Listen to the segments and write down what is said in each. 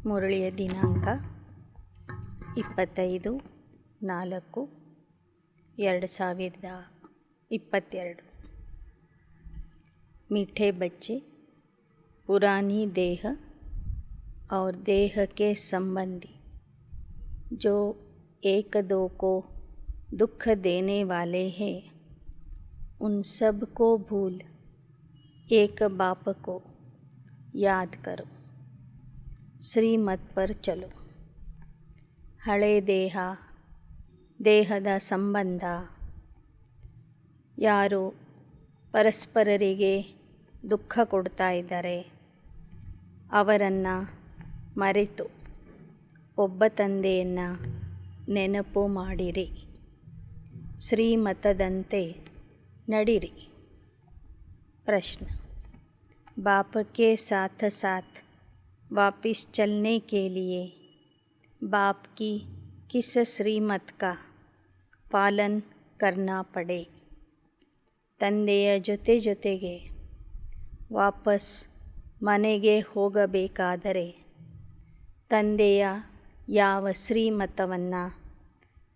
ಮುರಳಿಯ ದಿನಾಂಕ 25/4/2022। मीठे बच्चे, पुरानी देह और देह के संबंधी जो एक दो को दुख देने वाले हैं, उन सब को भूल एक बाप को याद करो। ಶ್ರೀಮತ್ पर ಚಲೋ। ಹಳೆ ದೇಹದ ಸಂಬಂಧ, ಯಾರು ಪರಸ್ಪರರಿಗೆ ದುಃಖ ಕೊಡ್ತಾ ಇದ್ದಾರೆ ಅವರನ್ನು ಮರೆತು ಒಬ್ಬ ತಂದೆಯನ್ನು ನೆನಪು ಮಾಡಿರಿ, ಶ್ರೀಮತದಂತೆ ನಡಿರಿ। प्रश्न, बाप के साथ साथ वापिस चलने के लिए बाप की किस श्रीमत का पालन करना पड़े? ತಂದೆಯ ಜೊತೆಗೆ ವಾಪಸ್ ಮನೆಗೆ ಹೋಗಬೇಕಾದರೆ ತಂದೆಯ ಯಾವ ಶ್ರೀಮತವನ್ನು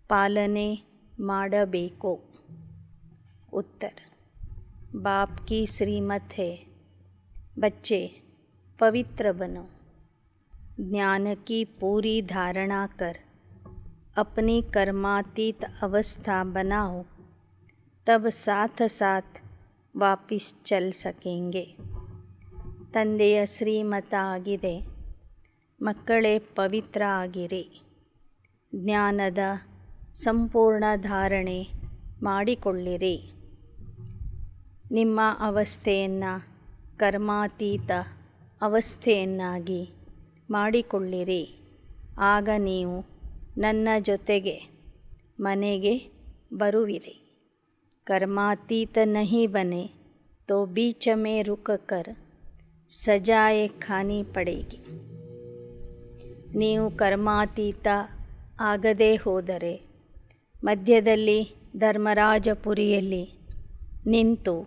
ಪಾಲನೆ ಮಾಡಬೇಕು? उत्तर, बाप की श्रीमत है, बच्चे पवित्र बनो, ज्ञान की पूरी धारणा कर अपनी कर्मातीत अवस्था बनाओ, तब साथ साथ वापिस चल सकेंगे। ತಂದೆಯ ಶ್ರೀಮತ ಆಗಿದೆ, ಮಕ್ಕಳೇ ಪವಿತ್ರ ಆಗಿರಿ, ಜ್ಞಾನದ ಸಂಪೂರ್ಣ ಧಾರಣೆ ಮಾಡಿಕೊಳ್ಳಿರಿ, ನಿಮ್ಮ ಅವಸ್ಥೆಯನ್ನು ಕರ್ಮಾತೀತ ಅವಸ್ಥೆಯನ್ನಾಗಿ ಮಾಡಿಕೊಳ್ಳಿರಿ, ಆಗ ನೀವು ನನ್ನ ಜೊತೆಗೆ ಮನೆಗೆ ಬರುವಿರಿ। कर्मातीत नहीं बने तो बीच में रुक कर सजाएं खानी पड़ेगी। ನೀವು ಕರ್ಮಾತೀತ ಆಗದೇ ಹೋದರೆ ಮಧ್ಯದಲ್ಲಿ ಧರ್ಮರಾಜಪುರಿಯಲ್ಲಿ ನಿಂತು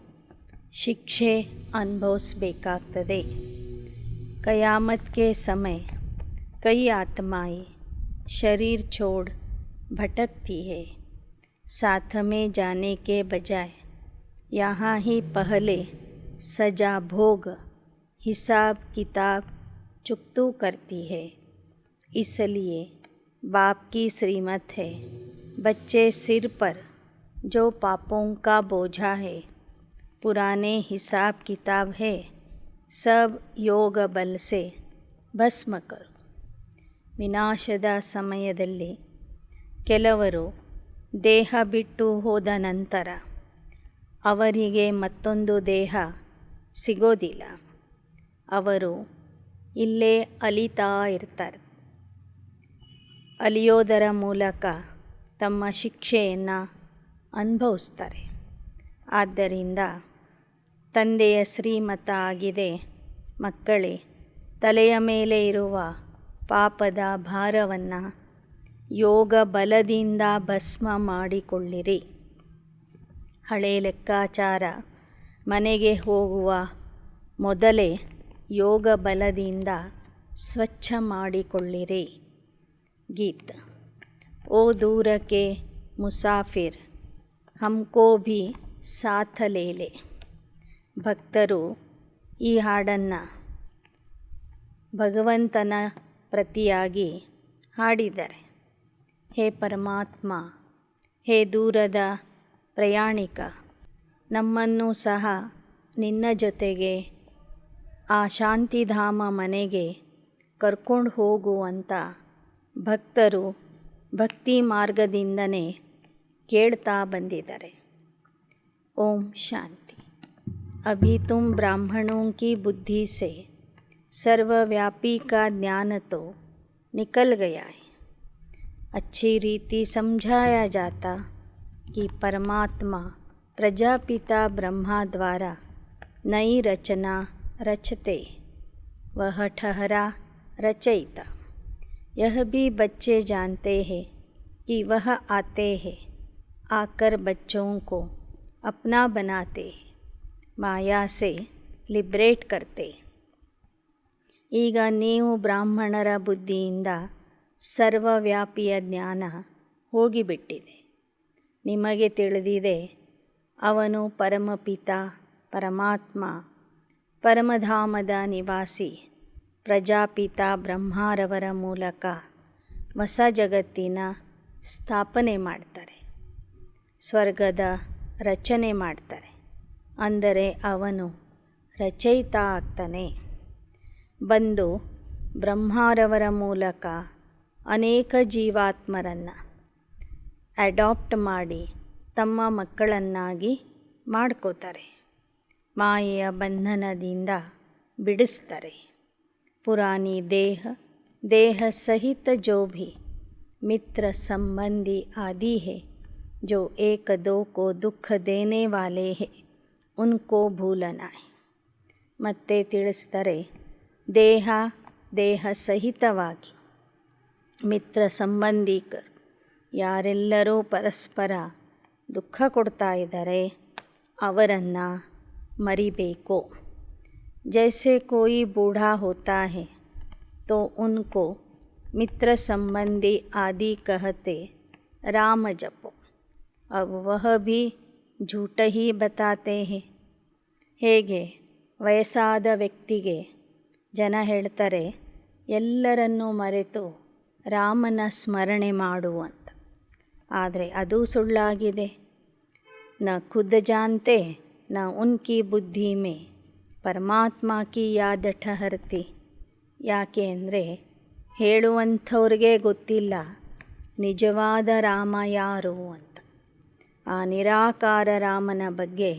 ಶಿಕ್ಷೆ ಅನುಭವಿಸಬೇಕಾಗ್ತದೆ। कयामत के समय कई आत्माएं शरीर छोड़ भटकती है, साथ में जाने के बजाय यहाँ ही पहले सजा भोग हिसाब किताब चुकतू करती है। इसलिए बाप की श्रीमत है, बच्चे सिर पर जो पापों का बोझा है, पुराने हिसाब किताब है, सब ಯೋಗ ಬಲ से ಭಸ್ಮ ಕರು। ವಿನಾಶದ ಸಮಯದಲ್ಲಿ ಕೆಲವರು ದೇಹ ಬಿಟ್ಟು ಹೋದ ನಂತರ ಅವರಿಗೆ ಮತ್ತೊಂದು ದೇಹ ಸಿಗೋದಿಲ್ಲ, ಅವರು ಇಲ್ಲೇ ಅಲಿತಾ ಇರ್ತಾರೆ। ಅಲಿಯೋದರ ಮೂಲಕ ತಮ್ಮ ಶಿಕ್ಷೆಯನ್ನು ಅನುಭವಿಸ್ತಾರೆ। ಆದ್ದರಿಂದ ತಂದೆಯ ಶ್ರೀಮತ ಆಗಿದೆ, ಮಕ್ಕಳೇ ತಲೆಯ ಮೇಲೆ ಇರುವ ಪಾಪದ ಭಾರವನ್ನು ಯೋಗ ಬಲದಿಂದ ಭಸ್ಮ ಮಾಡಿಕೊಳ್ಳಿರಿ। ಹಳೆ ಲೆಕ್ಕಾಚಾರ ಮನೆಗೆ ಹೋಗುವ ಮೊದಲೇ ಯೋಗ ಬಲದಿಂದ ಸ್ವಚ್ಛ ಮಾಡಿಕೊಳ್ಳಿರಿ। ಗೀತ, ಓ ದೂರ के ಮುಸಾಫಿರ್ हमको भी साथ ले ले। ಭಕ್ತರು ಈ ಹಾಡನ್ನು ಭಗವಂತನ ಪ್ರತಿಯಾಗಿ ಹಾಡಿದ್ದಾರೆ। ಹೇ ಪರಮಾತ್ಮ, ಹೇ ದೂರದ ಪ್ರಯಾಣಿಕ, ನಮ್ಮನ್ನು ಸಹ ನಿನ್ನ ಜೊತೆಗೆ ಆ ಶಾಂತಿಧಾಮ ಮನೆಗೆ ಕರ್ಕೊಂಡು ಹೋಗು ಅಂತ ಭಕ್ತರು ಭಕ್ತಿ ಮಾರ್ಗದಿಂದನೇ ಕೇಳ್ತಾ ಬಂದಿದ್ದಾರೆ। ಓಂ ಶಾಂತಿ। अभी तुम ब्राह्मणों की बुद्धि से सर्वव्यापी का ज्ञान तो निकल गया है। अच्छी रीति समझाया जाता कि परमात्मा प्रजापिता ब्रह्मा द्वारा नई रचना रचते, वह ठहरा रचयिता। यह भी बच्चे जानते हैं कि वह आते हैं, आकर बच्चों को अपना बनाते हैं, माया से लिबरेट करते। ಈಗ ನೀವು ಬ್ರಾಹ್ಮಣರ ಬುದ್ಧಿಯಿಂದ ಸರ್ವವ್ಯಾಪಿಯ ಜ್ಞಾನ ಹೋಗಿಬಿಟ್ಟಿದೆ. ನಿಮಗೆ ತಿಳಿದಿದೆ ಅವನು ಪರಮಪಿತ ಪರಮಾತ್ಮ, ಪರಮಧಾಮದ ನಿವಾಸಿ, ಪ್ರಜಾಪಿತ ಬ್ರಹ್ಮರವರ ಮೂಲಕ ಹೊಸ ಜಗತ್ತಿನ ಸ್ಥಾಪನೆ ಮಾಡ್ತಾರೆ, ಸ್ವರ್ಗದ ರಚನೆ ಮಾಡ್ತಾರೆ. ಅಂದರೆ ಅವನು ರಚಯಿತ ಆಗ್ತಾನೆ. ಬಂದು ಬ್ರಹ್ಮರವರ ಮೂಲಕ ಅನೇಕ ಜೀವಾತ್ಮರನ್ನು ಅಡಾಪ್ಟ್ ಮಾಡಿ ತಮ್ಮ ಮಕ್ಕಳನ್ನಾಗಿ ಮಾಡ್ಕೋತಾರೆ, ಮಾಯೆಯ ಬಂಧನದಿಂದ ಬಿಡಿಸ್ತಾರೆ. ಪುರಾಣಿ ದೇಹ ಸಹಿತ ಜೋ ಭಿ ಮಿತ್ರ ಸಂಬಂಧಿ ಆದಿ ಹೇ, जो एक दो को दुख देने वाले है उनको भूलना है. ಮತ್ತೆ ತಿಳಿಸ್ತಾರೆ, ದೇಹ ಸಹಿತವಾಗಿ ಮಿತ್ರ ಸಂಬಂಧಿಕರು ಯಾರೆಲ್ಲರೂ ಪರಸ್ಪರ ದುಃಖ ಕೊಡ್ತಾ ಇದ್ದಾರೆ ಅವರನ್ನು ಮರಿಬೇಕು. जैसे कोई बूढ़ा होता है तो उनको मित्र संबंधी आदि कहते राम जपो, अब वह भी झूठ ही बताते हैं. ಹೇಗೆ ವಯಸ್ಸಾದ ವ್ಯಕ್ತಿಗೆ ಜನ ಹೇಳ್ತಾರೆ ಎಲ್ಲರನ್ನೂ ಮರೆತು ರಾಮನ ಸ್ಮರಣೆ ಮಾಡು ಅಂತ, ಆದರೆ ಅದು ಸುಳ್ಳಾಗಿದೆ. ನ ಖುದ್ ಜಾನ್ತೆ ನ ಉನ್ಕಿ ಬುದ್ಧಿ ಮೇ ಪರಮಾತ್ಮ ಕಿ ಯಾದ್ ಠಹರ್ತಿ. ಯಾಕೆ ಅಂದರೆ ಹೇಳುವಂಥವ್ರಿಗೆ ಗೊತ್ತಿಲ್ಲ ನಿಜವಾದ ರಾಮ ಯಾರು ಅಂತ. ಆ ನಿರಾಕಾರ ರಾಮನ ಬಗ್ಗೆ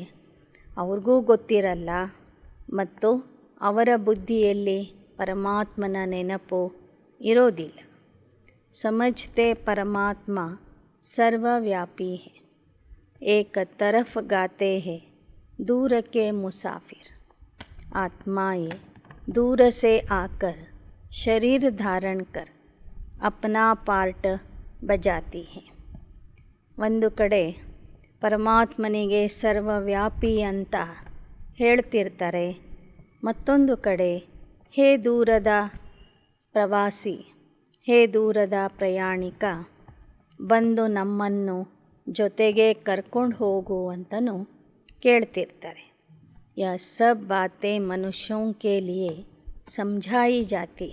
ಅವ್ರಿಗೂ ಗೊತ್ತಿರಲ್ಲ ಮತ್ತು ಅವರ ಬುದ್ಧಿಯಲ್ಲಿ ಪರಮಾತ್ಮನ ನೆನಪು ಇರೋದಿಲ್ಲ. ಸಮಜ್ತೆ ಪರಮಾತ್ಮ ಸರ್ವವ್ಯಾಪಿ ಹೇ, ಏಕ ತರಫ್ ಗಾತೆ ಹೇ दूर के मुसाफिर. आत्माएं दूर से आकर शरीर धारण कर अपना पार्ट बजाती हैं. ಒಂದು ಕಡೆ ಪರಮಾತ್ಮನಿಗೆ ಸರ್ವವ್ಯಾಪಿ ಅಂತ ಹೇಳ್ತಿರ್ತಾರೆ, ಮತ್ತೊಂದು ಕಡೆ ಹೇ ದೂರದ ಪ್ರವಾಸಿ, ಹೇ ದೂರದ ಪ್ರಯಾಣಿಕ, ಬಂದು ನಮ್ಮನ್ನು ಜೊತೆಗೆ ಕರ್ಕೊಂಡು ಹೋಗು ಅಂತಲೂ ಕೇಳ್ತಿರ್ತಾರೆ. ಯಾ ಸಬ್ ಬಾತೆ ಮನುಷ್ಯೋಂ ಕೆ ಲಿಯೆ ಸಮझाई ಜಾತಿ.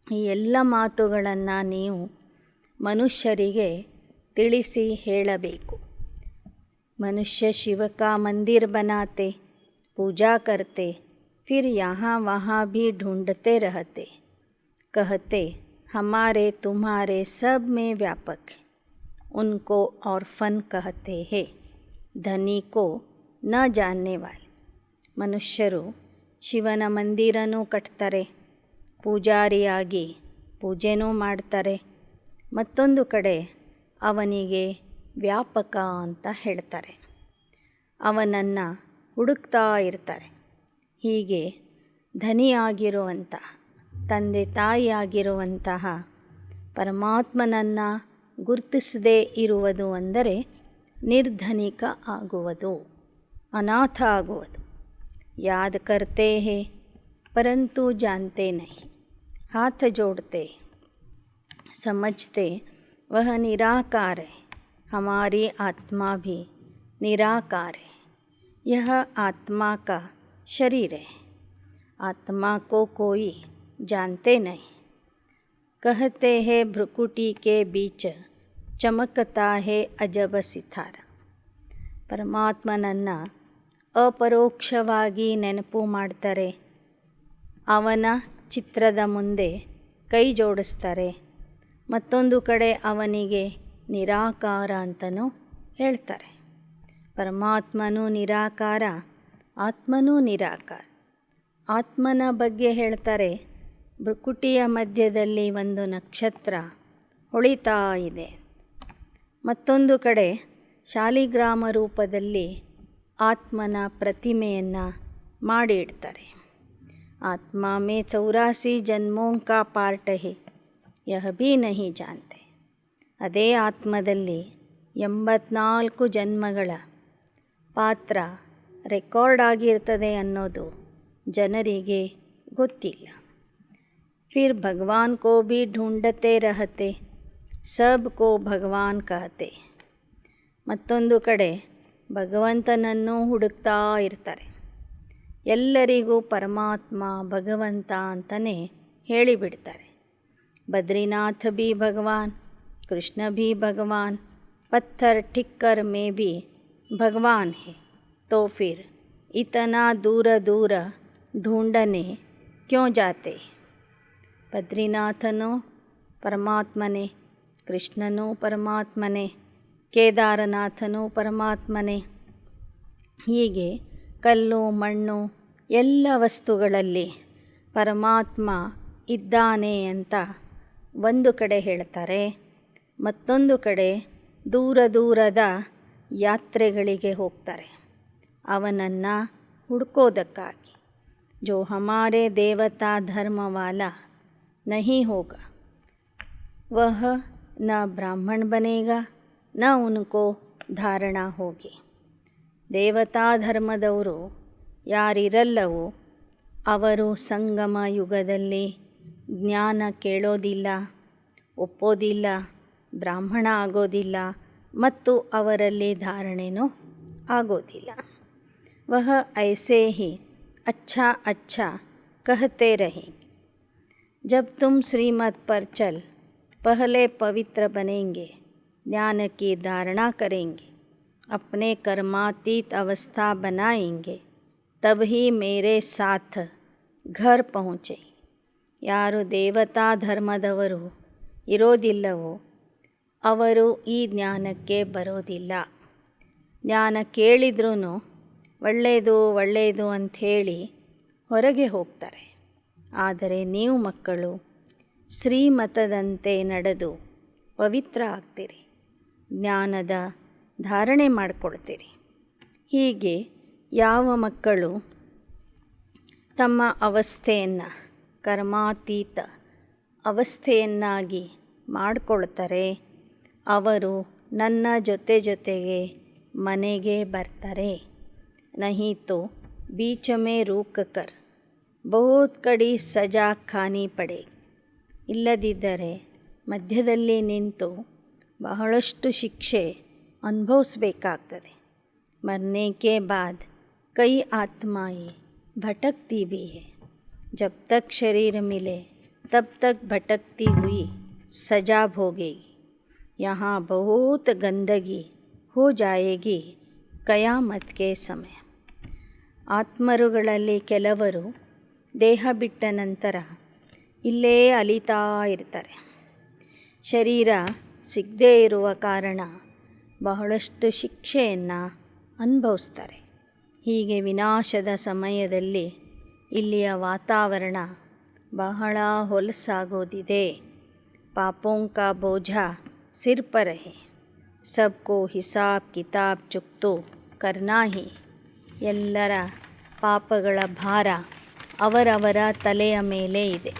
ಈ ಎಲ್ಲ ಮಾತುಗಳನ್ನು ನೀವು ಮನುಷ್ಯರಿಗೆ ತಿಳಿಸಿ ಹೇಳಬೇಕು. ಮನುಷ್ಯ ಶಿವ ಕಾ ಮಂದಿರ್ ಬನಾತೆ, पूजा करते, फिर यहाँ वहाँ भी ढूंढते रहते, कहते हमारे तुम्हारे सब में व्यापक है. उनको ऑर्फन कहते हैं, धनी को न जानने वाले. ಮನುಷ್ಯರು ಶಿವನ ಮಂದಿರನೂ ಕಟ್ತಾರೆ, ಪೂಜಾರಿಯಾಗಿ ಪೂಜೆನೂ ಮಾಡ್ತಾರೆ, ಮತ್ತೊಂದು ಕಡೆ ಅವನಿಗೆ ವ್ಯಾಪಕ ಅಂತ ಹೇಳ್ತಾರೆ, ಅವನನ್ನು ಹುಡುಕ್ತಾ ಇರ್ತಾರೆ. ಹೀಗೆ ಧನಿಯಾಗಿರುವಂತಹ ತಂದೆ ತಾಯಿಯಾಗಿರುವಂತಹ ಪರಮಾತ್ಮನನ್ನು ಗುರುತಿಸದೇ ಇರುವುದು ಅಂದರೆ ನಿರ್ಧನಿಕ ಆಗುವುದು, ಅನಾಥ ಆಗುವುದು. याद करते हैं परंतु जानते नहीं, हाथ जोड़ते समझते वह निराकार है. हमारी आत्मा भी निराकार है, यह आत्मा का शरीर है. आत्मा को कोई जानते नहीं. कहते हैं भ्रुकुटी के बीच चमकता है अजब सितारा. ಪರಮಾತ್ಮನನ್ನು ಅಪರೋಕ್ಷವಾಗಿ ನೆನಪು ಮಾಡ್ತಾರೆ, ಅವನ ಚಿತ್ರದ ಮುಂದೆ ಕೈ ಜೋಡಿಸ್ತಾರೆ, ಮತ್ತೊಂದು ಕಡೆ ಅವನಿಗೆ ನಿರಾಕಾರ ಅಂತಲೂ ಹೇಳ್ತಾರೆ. ಪರಮಾತ್ಮನೂ ನಿರಾಕಾರ, ಆತ್ಮನೂ ನಿರಾಕಾರ. ಆತ್ಮನ ಬಗ್ಗೆ ಹೇಳ್ತಾರೆ, ಭ್ರುಕುಟಿಯ ಮಧ್ಯದಲ್ಲಿ ಒಂದು ನಕ್ಷತ್ರ ಹೊಳಿತಾ ಇದೆ. ಮತ್ತೊಂದು ಕಡೆ ಶಾಲಿಗ್ರಾಮ ರೂಪದಲ್ಲಿ ಆತ್ಮನ ಪ್ರತಿಮೆಯನ್ನು ಮಾಡಿಡ್ತಾರೆ. ಆತ್ಮ ಮೇ 84 ಜನ್ಮೋಂ ಕಾ ಪಾರ್ಟ್ ಹೇ, ಯಹ ಭೀ ನಹಿ ಜಾನ್ತೆ. ಅದೇ ಆತ್ಮದಲ್ಲಿ 84 ಜನ್ಮಗಳ ಪಾತ್ರ ರೆಕಾರ್ಡ್ ಆಗಿರ್ತದೆ ಅನ್ನೋದು ಜನರಿಗೆ ಗೊತ್ತಿಲ್ಲ. फिर भगवान को भी ढूंढते रहते, सबको ಭಗವಾನ್ कहते. ಮತ್ತೊಂದು ಕಡೆ ಭಗವಂತನನ್ನು ಹುಡುಕ್ತಾ ಇರ್ತಾರೆ. ಎಲ್ಲರಿಗೂ ಪರಮಾತ್ಮ ಭಗವಂತ ಅಂತಲೇ ಹೇಳಿಬಿಡ್ತಾರೆ. ಬದ್ರಿನಾಥ ಭೀ ಭಗವಾನ್, ಕೃಷ್ಣ ಭೀ ಭಗವಾನ್, ಪತ್ಥರ್ ಠಿಕ್ಕರ್ ಮೇ ಭೀ ಭಗವಾನ್ ಹೇ. तो फिर इतना दूर दूर ढूंढने क्यों जाते. ಬದ್ರಿನಾಥನೂ ಪರಮಾತ್ಮನೇ, ಕೃಷ್ಣನೂ ಪರಮಾತ್ಮನೇ, ಕೇದಾರನಾಥನೂ ಪರಮಾತ್ಮನೇ. ಹೀಗೆ ಕಲ್ಲು ಮಣ್ಣು ಎಲ್ಲ ವಸ್ತುಗಳಲ್ಲಿ ಪರಮಾತ್ಮ ಇದ್ದಾನೆ ಅಂತ ಒಂದು ಕಡೆ ಹೇಳ್ತಾರೆ. ಮತ್ತೊಂದು ಕಡೆ ದೂರ ದೂರದ ಯಾತ್ರೆಗಳಿಗೆ ಹೋಗ್ತಾರೆ ಅವನನ್ನು ಹುಡ್ಕೋದಕ್ಕಾಗಿ. ಜೋ ಹಮಾರೆ ದೇವತಾ ಧರ್ಮ ವಾಲಾ नहीं होगा वह न ब्राह्मण बनेगा न उनको धारणा होगी. ದೇವತಾ ಧರ್ಮದವರು ಯಾರಿರಲ್ಲವೋ ಅವರು ಸಂಗಮ ಯುಗದಲ್ಲಿ ಜ್ಞಾನ ಕೇಳೋದಿಲ್ಲ, ಒಪ್ಪೋದಿಲ್ಲ, ಬ್ರಾಹ್ಮಣ ಆಗೋದಿಲ್ಲ ಮತ್ತು ಅವರಲ್ಲಿ ಧಾರಣೆನೂ ಆಗೋದಿಲ್ಲ. ವಹ ಐಸೆ ಹಿ ಅಚ್ಚಾ ಅಚ್ಚಾ कहते रहेंगे. जब तुम श्रीमत पर चल पहले पवित्र बनेंगे, ज्ञान की धारणा करेंगे, अपने कर्मातीत अवस्था बनाएंगे, तब ही मेरे साथ घर पहुँचे. ಯಾರು ದೇವತಾ ಧರ್ಮದವರು ಇರೋದಿಲ್ಲವೋ ಅವರು ಈ ಜ್ಞಾನಕ್ಕೆ ಬರೋದಿಲ್ಲ. ಜ್ಞಾನ ಕೇಳಿದ್ರೂ ಒಳ್ಳೆಯದು ಒಳ್ಳೆಯದು ಅಂಥೇಳಿ ಹೊರಗೆ ಹೋಗ್ತಾರೆ. ಆದರೆ ನೀವು ಮಕ್ಕಳು ಶ್ರೀಮತದಂತೆ ನಡೆದು ಪವಿತ್ರ ಆಗ್ತೀರಿ, ಜ್ಞಾನದ ಧಾರಣೆ ಮಾಡಿಕೊಳ್ತೀರಿ. ಹೀಗೆ ಯಾವ ಮಕ್ಕಳು ತಮ್ಮ ಅವಸ್ಥೆಯನ್ನು ಕರ್ಮಾತೀತ ಅವಸ್ಥೆಯನ್ನಾಗಿ ಮಾಡಿಕೊಳ್ತಾರೆ ಅವರು ನನ್ನ ಜೊತೆ ಜೊತೆಗೆ ಮನೆಗೆ ಬರ್ತಾರೆ. नहीं तो बीच में रुक कर बहुत कड़ी सजा खानी पड़ेगी. ಇಲ್ಲದಿದ್ದರೆ ಮಧ್ಯದಲ್ಲಿ ನಿಂತು ಬಹಳಷ್ಟು ಶಿಕ್ಷೆ ಅನುಭವಿಸಬೇಕಾಗ್ತದೆ. मरने के बाद कई आत्माएं भटकती भी है. जब तक शरीर मिले तब तक भटकती हुई सजा भोगेगी. यहाँ बहुत गंदगी हो जाएगी ಕಯಾಮತ್ ಕೆ ಸಮಯ. ಆತ್ಮರುಗಳಲ್ಲಿ ಕೆಲವರು ದೇಹ ಬಿಟ್ಟ ನಂತರ ಇಲ್ಲೇ ಅಲಿತಾ ಇರ್ತಾರೆ. ಶರೀರ ಸಿಗದೇ ಇರುವ ಕಾರಣ ಬಹಳಷ್ಟು ಶಿಕ್ಷೆಯನ್ನು ಅನುಭವಿಸ್ತಾರೆ. ಹೀಗೆ ವಿನಾಶದ ಸಮಯದಲ್ಲಿ ಇಲ್ಲಿಯ ವಾತಾವರಣ ಬಹಳ ಹೊಲಸಾಗೋದಿದೆ. ಪಾಪೋಂ ಕಾ ಬೋಝಾ ಸಿರ್ ಪರ್ ಹೈ, ಸಬ್ಕೋ ಹಿಸಾಬ್ ಕಿತಾಬ್ ಚುಕ್ತೋ ಕರ್ನಾ ಹಿ. ಎಲ್ಲರ ಪಾಪಗಳ ಭಾರ ಅವರವರ ತಲೆಯ ಮೇಲೆ ಇದೆ.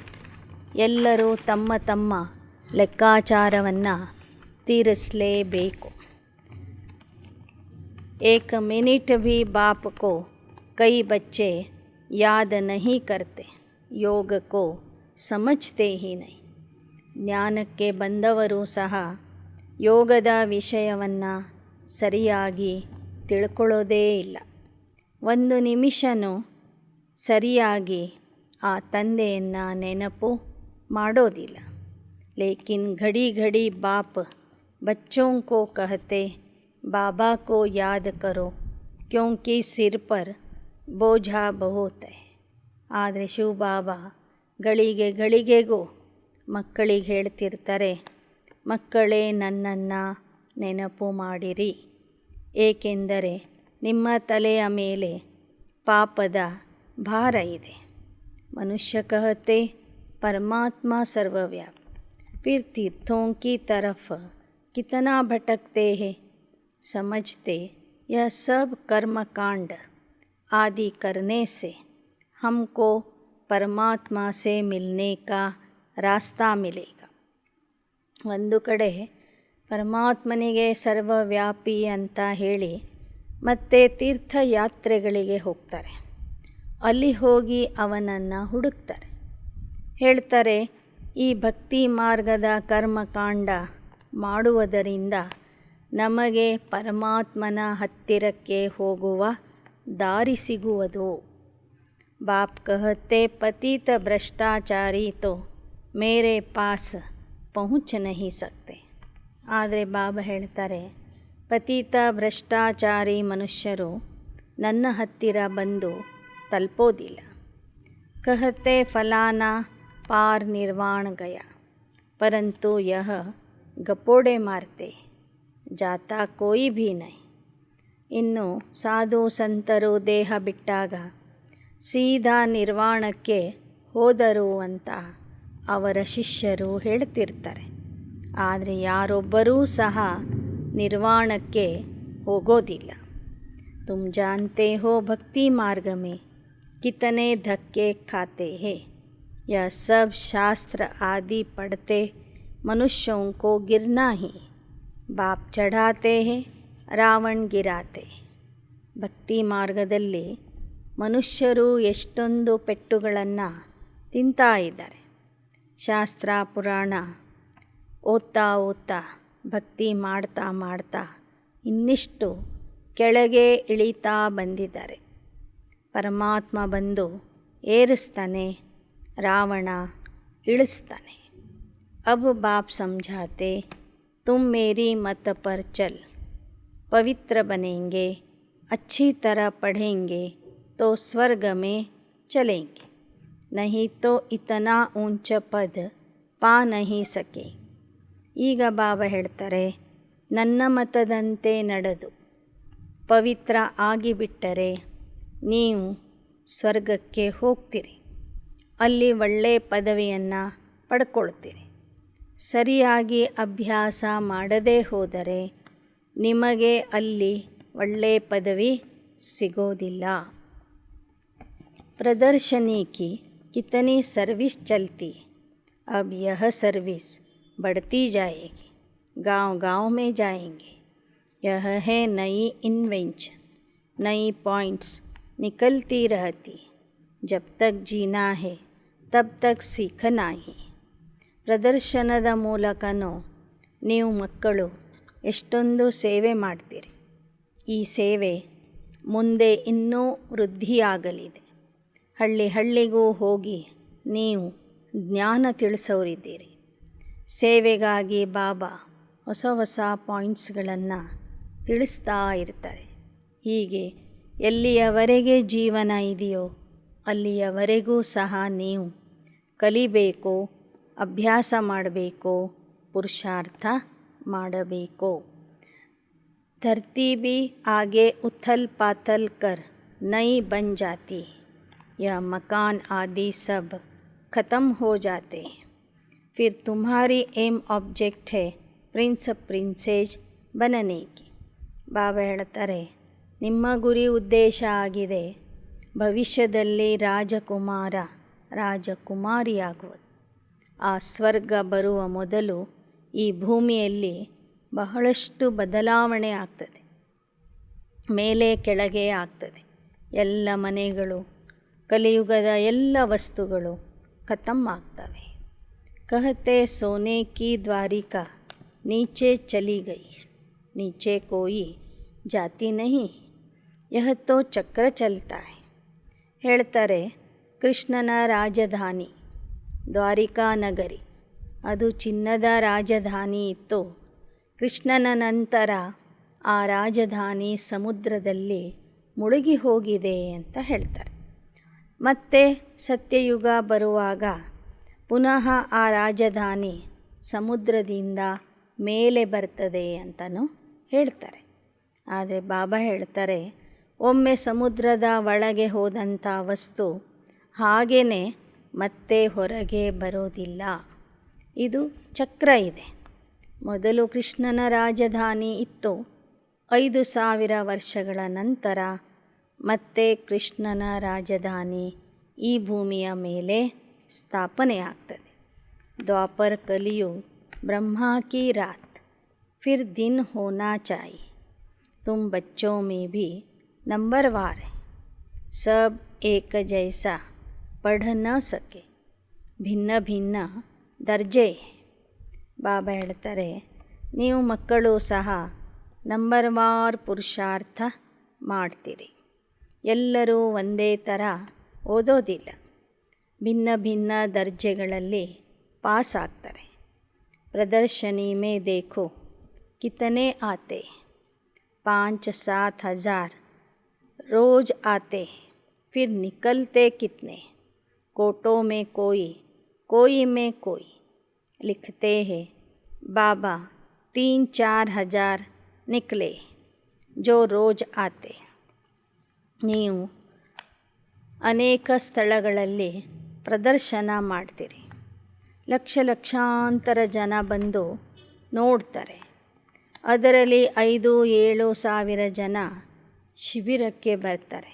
ಎಲ್ಲರೂ ತಮ್ಮ ತಮ್ಮ ಲೆಕ್ಕಾಚಾರವನ್ನು ತೀರಿಸಲೇಬೇಕು. एक मिनट भी बाप को कई बच्चे याद नहीं करते, योग को समझते ही नहीं. ಜ್ಞಾನಕ್ಕೆ ಬಂದವರು ಸಹ ಯೋಗದ ವಿಷಯವನ್ನು ಸರಿಯಾಗಿ ತಿಳ್ಕೊಳ್ಳೋದೇ ಇಲ್ಲ. ಒಂದು ನಿಮಿಷನೂ ಸರಿಯಾಗಿ ಆ ತಂದೆಯನ್ನು ನೆನಪು ಮಾಡೋದಿಲ್ಲ. ಲೇಕಿನ್ ಘಡಿ ಘಡಿ ಬಾಪ್ ಬಚ್ಚೋं को कहते बाबा को याद करो क्योंकि सिर पर बोझा बहुत है. ಆದರೆ ಶಿವಬಾಬಾ ಗಳಿಗೆ ಗಳಿಗೆಗೂ ಮಕ್ಕಳಿಗೆ ಹೇಳ್ತಿರ್ತಾರೆ, ಮಕ್ಕಳೇ ನನ್ನನ್ನು ನೆನಪು ಮಾಡಿರಿ, ಏಕೆಂದರೆ ನಿಮ್ಮ ತಲೆಯ ಮೇಲೆ ಪಾಪದ ಭಾರ ಇದೆ. ಮನುಷ್ಯ कहते परमात्मा सर्वव्यापी, फिर तीर्थों की तरफ कितना भटकते हैं. समझते यह सब कर्मकांड आदि करने से हमको परमात्मा से मिलने का रास्ता मिलेगा. ಒಂದು ಕಡೆ ಪರಮಾತ್ಮನಿಗೆ ಸರ್ವವ್ಯಾಪಿ ಅಂತ ಹೇಳಿ ಮತ್ತೆ ತೀರ್ಥಯಾತ್ರೆಗಳಿಗೆ ಹೋಗ್ತಾರೆ. ಅಲ್ಲಿ ಹೋಗಿ ಅವನನ್ನು ಹುಡುಕ್ತಾರೆ. ಹೇಳ್ತಾರೆ, ಈ ಭಕ್ತಿ ಮಾರ್ಗದ ಕರ್ಮಕಾಂಡ ಮಾಡುವುದರಿಂದ ನಮಗೆ ಪರಮಾತ್ಮನ ಹತ್ತಿರಕ್ಕೆ ಹೋಗುವ ದಾರಿ ಸಿಗುವುದು. बाप कहते पतित भ्रष्टाचारी तो मेरे पास पहुँच नहीं सकते. ಆದರೆ ಬಾಬಾ ಹೇಳ್ತಾರೆ, ಪತಿತ ಭ್ರಷ್ಟಾಚಾರಿ ಮನುಷ್ಯರು ನನ್ನ ಹತ್ತಿರ ಬಂದು ತಲುಪೋದಿಲ್ಲ. कहते फलाना पार निर्वाण गया परंतु यह गपोड़े मारते जाता कोई भी नहीं. ಇನ್ನು ಸಾಧು ಸಂತರು ದೇಹ ಬಿಟ್ಟಾಗ ಸೀದಾ ನಿರ್ವಾಣಕ್ಕೆ ಹೋದರು ಅಂತ ಅವರ ಶಿಷ್ಯರು ಹೇಳ್ತಿರ್ತಾರೆ. ಆದರೆ ಯಾರೊಬ್ಬರೂ ಸಹ ನಿರ್ವಾಣಕ್ಕೆ ಹೋಗೋದಿಲ್ಲ. तुम जानते हो भक्ति मार्ग में कितने धक्के खाते हैं. यह सब शास्त्र आदि पढ़ते मनुष्यों को गिरना ही. बाप चढ़ाते हैं, ರಾವಣ ಗಿರಾತೆ. ಭಕ್ತಿ ಮಾರ್ಗದಲ್ಲಿ ಮನುಷ್ಯರು ಎಷ್ಟೊಂದು ಪೆಟ್ಟುಗಳನ್ನು ತಿಂತಾ ಇದ್ದಾರೆ. ಶಾಸ್ತ್ರ ಪುರಾಣ ಓದ್ತಾ ಓದ್ತಾ ಭಕ್ತಿ ಮಾಡ್ತಾ ಮಾಡ್ತಾ ಇನ್ನಿಷ್ಟು ಕೆಳಗೆ ಇಳಿತಾ ಬಂದಿದ್ದಾರೆ. ಪರಮಾತ್ಮ ಬಂದು ಏರಿಸ್ತಾನೆ, ರಾವಣ ಇಳಿಸ್ತಾನೆ. ಅಬ್ ಬಾಪ್ ಸಮझाते तुम मेरी मत पर चल, पवित्र बनेंगे, अच्छी तरह पढ़ेंगे तो स्वर्ग में चलेंगे, नहीं तो इतना ऊंच पद पा नहीं सके. ಈಗ ಬಾಬಾ ಹೇಳ್ತಾರೆ, ನನ್ನ ಮತದಂತೆ ನಡೆದು ಪವಿತ್ರ ಆಗಿಬಿಟ್ಟರೆ ನೀವು ಸ್ವರ್ಗಕ್ಕೆ ಹೋಗ್ತೀರಿ, ಅಲ್ಲಿ ಒಳ್ಳೆಯ ಪದವಿಯನ್ನು ಪಡ್ಕೊಳ್ತೀರಿ. ಸರಿಯಾಗಿ ಅಭ್ಯಾಸ ಮಾಡದೇ ಹೋದರೆ ನಿಮಗೆ ಅಲ್ಲಿ ಒಳ್ಳೆಯ ಪದವಿ ಸಿಗೋದಿಲ್ಲ. प्रदर्शनी की कितनी सर्विस चलती, अब यह सर्विस बढ़ती जाएगी, गांव-गांव में जाएंगे. यह है नई इन्वेंशन, नई पॉइंट्स निकलती रहती. जब तक जीना है तब तक सीखना ही. ಪ್ರದರ್ಶನದ ಮೂಲಕನೂ ನೀವು ಮಕ್ಕಳು ಎಷ್ಟೊಂದು ಸೇವೆ ಮಾಡ್ತೀರಿ. ಈ ಸೇವೆ ಮುಂದೆ ಇನ್ನೂ ವೃದ್ಧಿಯಾಗಲಿದೆ. ಹಳ್ಳಿ ಹಳ್ಳಿಗೂ ಹೋಗಿ ನೀವು ಜ್ಞಾನ ತಿಳಿಸೋರಿದ್ದೀರಿ. ಸೇವೆಗಾಗಿ ಬಾಬಾ ಹೊಸ ಹೊಸ ಪಾಯಿಂಟ್ಸ್ಗಳನ್ನು ತಿಳಿಸ್ತಾ ಇರ್ತಾರೆ. ಹೀಗೆ ಎಲ್ಲಿಯವರೆಗೆ ಜೀವನ ಇದೆಯೋ ಅಲ್ಲಿಯವರೆಗೂ ಸಹ ನೀವು ಕಲಿಬೇಕು, ಅಭ್ಯಾಸ ಮಾಡಬೇಕು, ಪುರುಷಾರ್ಥ ಮಾಡಬೇಕು. धरती भी आगे उथल पाथल कर नई बन जाती, यह मकान आदि सब ख़त्म हो जाते हैं. फिर तुम्हारी एम ऑब्जेक्ट है प्रिंस प्रिंसेज बनने की. ಬಾಬಾ ಹೇಳ್ತಾರೆ, ನಿಮ್ಮ ಗುರಿ ಉದ್ದೇಶ ಆಗಿದೆ ಭವಿಷ್ಯದಲ್ಲಿ ರಾಜಕುಮಾರ ರಾಜಕುಮಾರಿಯಾಗುವುದು. ಆ ಸ್ವರ್ಗ ಬರುವ ಮೊದಲು ಈ ಭೂಮಿಯಲ್ಲಿ ಬಹಳಷ್ಟು ಬದಲಾವಣೆ ಆಗ್ತದೆ, ಮೇಲೆ ಕೆಳಗೆ ಆಗ್ತದೆ. ಎಲ್ಲ ಮನೆಗಳು, ಕಲಿಯುಗದ ಎಲ್ಲ ವಸ್ತುಗಳು ಖತಮ್ ಆಗ್ತವೆ. कहते सोने की द्वारिका नीचे चली गई, नीचे कोई जाती नहीं, यह तो चक्र चलता है. ಹೇಳ್ತಾರೆ, ಕೃಷ್ಣನ ರಾಜಧಾನಿ ದ್ವಾರಿಕಾ ನಗರಿ, ಅದು ಚಿನ್ನದ ರಾಜಧಾನಿ ಇತ್ತು. ಕೃಷ್ಣನ ನಂತರ ಆ ರಾಜಧಾನಿ ಸಮುದ್ರದಲ್ಲಿ ಮುಳುಗಿ ಹೋಗಿದೆ ಅಂತ ಹೇಳ್ತಾರೆ. ಮತ್ತೆ ಸತ್ಯಯುಗ ಬರುವಾಗ ಪುನಃ ಆ ರಾಜಧಾನಿ ಸಮುದ್ರದಿಂದ ಮೇಲೆ ಬರ್ತದೆ ಅಂತಲೂ ಹೇಳ್ತಾರೆ. ಆದರೆ ಬಾಬಾ ಹೇಳ್ತಾರೆ, ಒಮ್ಮೆ ಸಮುದ್ರದ ಒಳಗೆ ಹೋದಂಥ ವಸ್ತು ಹಾಗೇ ಮತ್ತೆ ಹೊರಗೆ ಬರೋದಿಲ್ಲ. ಇದು ಚಕ್ರ ಇದೆ. ಮೊದಲು ಕೃಷ್ಣನ ರಾಜಧಾನಿ ಇತ್ತು. 5000 ವರ್ಷಗಳ ನಂತರ ಮತ್ತೆ ಕೃಷ್ಣನ ರಾಜಧಾನಿ ಈ ಭೂಮಿಯ ಮೇಲೆ ಸ್ಥಾಪನೆ ಆಗ್ತದೆ. ದ್ವಾಪರ ಕಲಿಯುಗ ब्रह्मा की रात फिर दिन होना चाहिए. तुम बच्चों में भी नंबरवार है, सब एक जैसा पढ़ न सके, ಭಿನ್ನ ಭಿನ್ನ ದರ್ಜೆ. ಬಾಬಾ ಹೇಳ್ತಾರೆ, ನೀವು ಮಕ್ಕಳು ಸಹ ನಂಬರ್ವಾರ್ ಪುರುಷಾರ್ಥ ಮಾಡ್ತೀರಿ. ಎಲ್ಲರೂ ಒಂದೇ ಥರ ಓದೋದಿಲ್ಲ, ಭಿನ್ನ ಭಿನ್ನ ದರ್ಜೆಗಳಲ್ಲಿ ಪಾಸ್ ಆಗ್ತಾರೆ. ಪ್ರದರ್ಶನಿ ಮೇ ದೇಖೋ ಕಿತನೆ ಆತೆ, 5-7 हज़ार रोज आते, फिर निकलते कितने, कोटों में कोई में कोई. लिखते हैं बाबा 3-4 हज़ार निकले जो रोज आते. ನೀವು ಅನೇಕ ಸ್ಥಳಗಳಲ್ಲಿ ಪ್ರದರ್ಶನ ಮಾಡ್ತೀರಿ, ಲಕ್ಷಾಂತರ ಜನ ಬಂದು ನೋಡ್ತಾರೆ. ಅದರಲ್ಲಿ 5-7 ಸಾವಿರ ಜನ ಶಿಬಿರಕ್ಕೆ ಬರ್ತಾರೆ.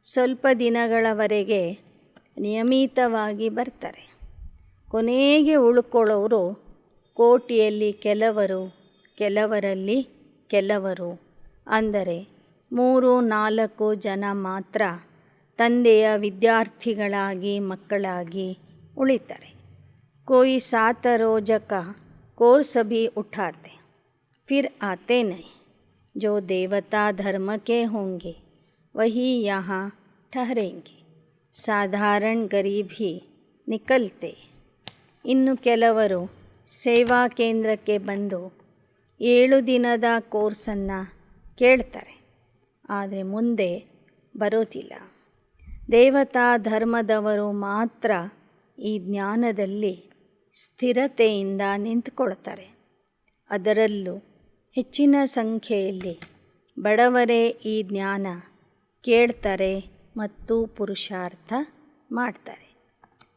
ಸ್ವಲ್ಪ ದಿನಗಳವರೆಗೆ ನಿಯಮಿತವಾಗಿ ಬರ್ತಾರೆ. ಕೊನೆಗೆ ಉಳ್ಕೊಳ್ಳೋರು ಕೋಟಿಯಲ್ಲಿ ಕೆಲವರಲ್ಲಿ ಕೆಲವರು, ಅಂದರೆ 3-4 ಜನ ಮಾತ್ರ ತಂದೆಯ ವಿದ್ಯಾರ್ಥಿಗಳಾಗಿ ಮಕ್ಕಳಾಗಿ ಉಳಿತಾರೆ. कोई 7 रोज़ का कोर्स भी उठाते, फिर आते नहीं. जो देवता धर्म के होंगे वही यहाँ ठहरेंगे. साधारण गरीब ही निकलते. ಇನ್ನು ಕೆಲವರು ಸೇವಾ ಕೇಂದ್ರಕ್ಕೆ ಬಂದು 7 ದಿನದ ಕೋರ್ಸನ್ನು ಕೇಳ್ತಾರೆ, ಆದರೆ ಮುಂದೆ ಬರೋದಿಲ್ಲ. ದೇವತಾ ಧರ್ಮದವರು ಮಾತ್ರ ಈ ಜ್ಞಾನದಲ್ಲಿ ಸ್ಥಿರತೆಯಿಂದ ನಿಂತುಕೊಳ್ತಾರೆ. ಅದರಲ್ಲೂ ಹೆಚ್ಚಿನ ಸಂಖ್ಯೆಯಲ್ಲಿ ಬಡವರೇ ಈ ಜ್ಞಾನ ಕೇಳ್ತಾರೆ ಮತ್ತು ಪುರುಷಾರ್ಥ ಮಾಡ್ತಾರೆ.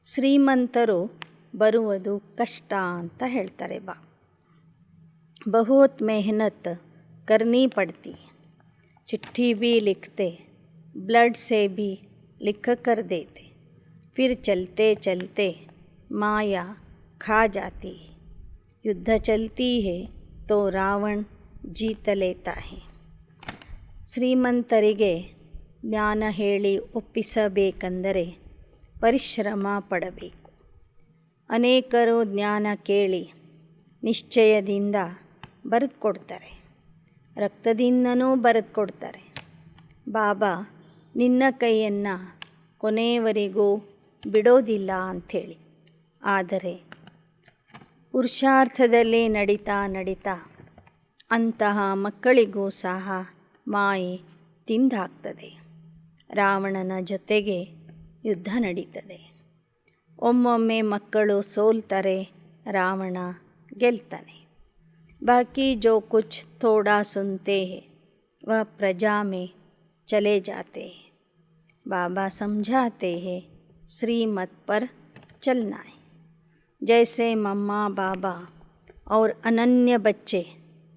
ಶ್ರೀಮಂತರು ಬರುವುದು ಕಷ್ಟ ಅಂತ ಹೇಳ್ತಾರೆ. बहुत मेहनत करनी पड़ती, चिट्ठी भी लिखते, ब्लड से भी लिख कर देते, फिर चलते चलते माया खा जाती. युद्ध चलती है तो रावण जीत लेता है. ಶ್ರೀಮಂತರಿಗೆ ಜ್ಞಾನ ಹೇಳಿ ಒಪ್ಪಿಸಬೇಕೆಂದರೆ ಪರಿಶ್ರಮ ಪಡಬೇಕು. ಅನೇಕರು ಜ್ಞಾನ ಕೇಳಿ ನಿಶ್ಚಯದಿಂದ ಬರೆದು ಕೊಡ್ತಾರೆ, ರಕ್ತದಿಂದನೂ ಬರೆದು ಕೊಡ್ತಾರೆ. ಬಾಬಾ ನಿನ್ನ ಕೈಯನ್ನು ಕೊನೆಯವರೆಗೂ ಬಿಡೋದಿಲ್ಲ ಅಂಥೇಳಿ. ಆದರೆ ಪುರುಷಾರ್ಥದಲ್ಲಿ ನಡೀತಾ ಅಂತಹ ಮಕ್ಕಳಿಗೂ ಸಹ ಮಾಯೆ ತಿಂದಾಕ್ತದೆ. ರಾವಣನ ಜೊತೆಗೆ ಯುದ್ಧ ನಡೀತದೆ. ಒಮ್ಮೊಮ್ಮೆ ಮಕ್ಕಳು ಸೋಲ್ತಾರೆ, ರಾವಣ ಗೆಲ್ತಾನೆ. ಬಾಕಿ ಜೋ ಕುಚ್ ಥೋಡಾ ಸುನ್ತೆ ಹೈ ವಹ ಪ್ರಜಾ ಮೇ ಚಲೆ ಜಾತೆ. ಬಾಬಾ ಸಮझाते हैं श्रीमत पर चलना है. जैसे मम्मा बाबा और अनन्य बच्चे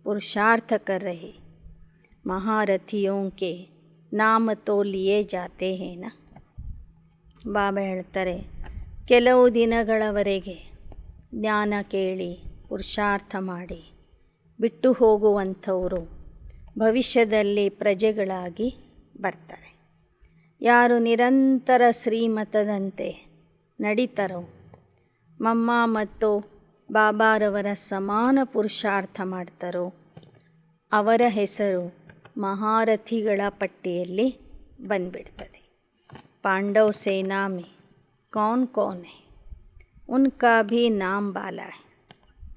पुरुषार्थ कर रहे, महारथियों के नाम तो लिए जाते हैं ना. ಬಾಬಾ ಹೇಳ್ತಾರೆ, ಕೆಲವು ದಿನಗಳವರೆಗೆ ಜ್ಞಾನ ಕೇಳಿ ಪುರುಷಾರ್ಥ ಮಾಡಿ ಬಿಟ್ಟು ಹೋಗುವಂಥವರು ಭವಿಷ್ಯದಲ್ಲಿ ಪ್ರಜೆಗಳಾಗಿ ಬರ್ತಾರೆ. ಯಾರು ನಿರಂತರ ಶ್ರೀಮತದಂತೆ ನಡೀತಾರೋ, ಮಮ್ಮ ಮತ್ತು ಬಾಬಾರವರ ಸಮಾನ ಪುರುಷಾರ್ಥ ಮಾಡ್ತಾರೋ, ಅವರ ಹೆಸರು ಮಹಾರಥಿಗಳ ಪಟ್ಟಿಯಲ್ಲಿ ಬಂದ್ಬಿಡ್ತದೆ. पांडव सेना में कौन कौन है, उनका भी नाम बाला है.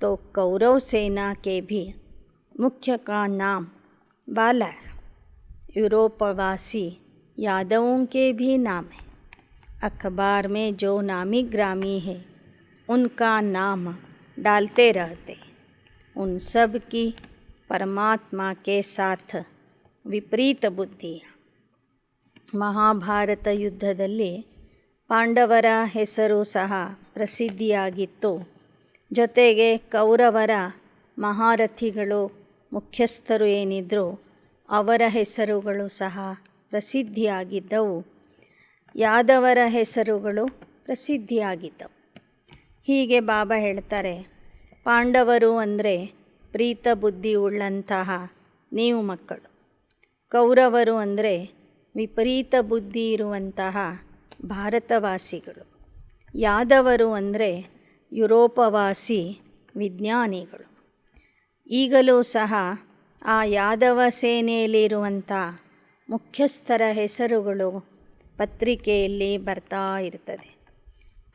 तो कौरव सेना के भी मुख्य का नाम बाला है. यूरोपवासी यादवों के भी नाम है. अखबार में जो नामी ग्रामी है उनका नाम डालते रहते. उन सब की परमात्मा के साथ विपरीत बुद्धि. ಮಹಾಭಾರತ ಯುದ್ಧದಲ್ಲಿ ಪಾಂಡವರ ಹೆಸರು ಸಹ ಪ್ರಸಿದ್ಧಿಯಾಗಿತ್ತು. ಜೊತೆಗೆ ಕೌರವರ ಮಹಾರಥಿಗಳು ಮುಖ್ಯಸ್ಥರು ಏನಿದ್ರು ಅವರ ಹೆಸರುಗಳು ಸಹ ಪ್ರಸಿದ್ಧಿಯಾಗಿದ್ದವು. ಯಾದವರ ಹೆಸರುಗಳು ಪ್ರಸಿದ್ಧಿಯಾಗಿದ್ದವು. ಹೀಗೆ ಬಾಬಾ ಹೇಳ್ತಾರೆ, ಪಾಂಡವರು ಅಂದರೆ ಪ್ರೀತ ಬುದ್ಧಿ ಉಳ್ಳಂತಹ ನೀವು ಮಕ್ಕಳು, ಕೌರವರು ಅಂದರೆ ವಿಪರೀತ ಬುದ್ಧಿ ಇರುವಂತಹ ಭಾರತವಾಸಿಗಳು. ಯಾದವರು ಅಂದರೆ ಯುರೋಪವಾಸಿ ವಿಜ್ಞಾನಿಗಳು. ಈಗಲೂ ಸಹ ಆ ಯಾದವ ಸೇನೆಯಲ್ಲಿರುವಂಥ ಮುಖ್ಯಸ್ಥರ ಹೆಸರುಗಳು ಪತ್ರಿಕೆಯಲ್ಲಿ ಬರ್ತಾ ಇರ್ತದೆ.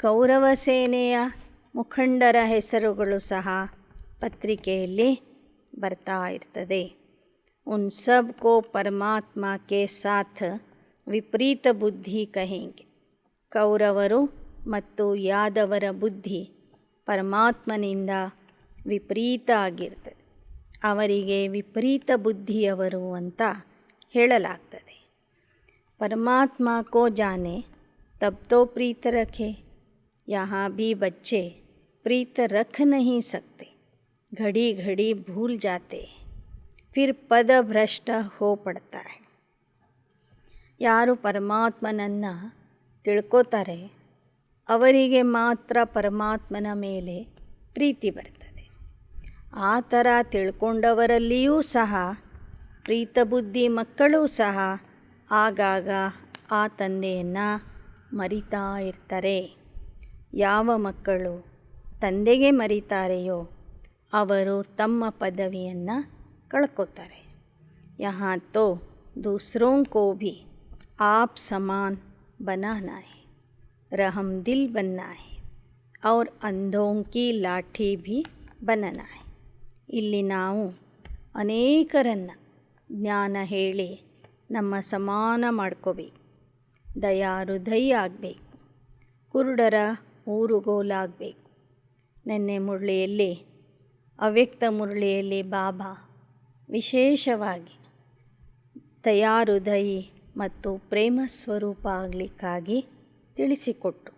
ಕೌರವ ಸೇನೆಯ ಮುಖಂಡರ ಹೆಸರುಗಳು ಸಹ ಪತ್ರಿಕೆಯಲ್ಲಿ ಬರ್ತಾ ಇರ್ತದೆ. ಉನ್ ಸಬ್ ಕೋ ಪರಮಾತ್ಮ ಕೆ ಸಾಥ್ ವಿಪರೀತ ಬುದ್ಧಿ ಕಹೆಂಗೆ. ಕೌರವರು ಮತ್ತು ಯಾದವರ ಬುದ್ಧಿ ಪರಮಾತ್ಮನಿಂದ ವಿಪರೀತ ಆಗಿರ್ತದೆ. ಅವರಿಗೆ ವಿಪರೀತ ಬುದ್ಧಿಯವರು ಅಂತ ಹೇಳಲಾಗ್ತದೆ. ಪರಮಾತ್ಮ ಕೋ ಜಾನೆ ತಬ್ ತೋ ಪ್ರೀತ ರಖೆ. यहाँ भी बच्चे प्रीत रख नहीं सकते, घड़ी घड़ी भूल जाते, फिर पद भ्रष्ट हो पड़ता है. ಯಾರು ಪರಮಾತ್ಮನನ್ನು ತಿಳ್ಕೋತಾರೆ ಅವರಿಗೆ ಮಾತ್ರ ಪರಮಾತ್ಮನ ಮೇಲೆ ಪ್ರೀತಿ ಬರ್ತದೆ. ಆ ಥರ ತಿಳ್ಕೊಂಡವರಲ್ಲಿಯೂ ಸಹ ಪ್ರೀತಬುದ್ಧಿ ಮಕ್ಕಳೂ ಸಹ ಆಗಾಗ ಆ ತಂದೆಯನ್ನು ಮರಿತಾ ಇರ್ತಾರೆ. ಯಾವ ಮಕ್ಕಳು ತಂದೆಗೆ ಮರಿತಾರೆಯೋ ಅವರು ತಮ್ಮ ಪದವಿಯನ್ನು ಕಳ್ಕೋತಾರೆ. यहाँ तो दूसरों को भी आप समान बनाना है, रहम दिल बनना है और अंधों की लाठी भी बनना है. ಇಲ್ಲಿ ನಾವು ಅನೇಕರನ್ನು ಜ್ಞಾನ ಹೇಳಿ ನಮ್ಮ ಸಮಾನ ಮಾಡ್ಕೋಬೇಕು, ದಯಾಹೃದಯಿ ಆಗಬೇಕು, ಕುರುಡರ ಊರುಗೋಲಾಗಬೇಕು. ನಿನ್ನೆ ಮುರಳಿಯಲ್ಲಿ ಅವ್ಯಕ್ತ ಮುರಳಿಯಲ್ಲಿ ಬಾಬಾ ವಿಶೇಷವಾಗಿ ದಯಾಹೃದಯಿ ಮತ್ತು ಪ್ರೇಮ ಸ್ವರೂಪ ಆಗಲಿಕ್ಕಾಗಿ ತಿಳಿಸಿಕೊಟ್ಟು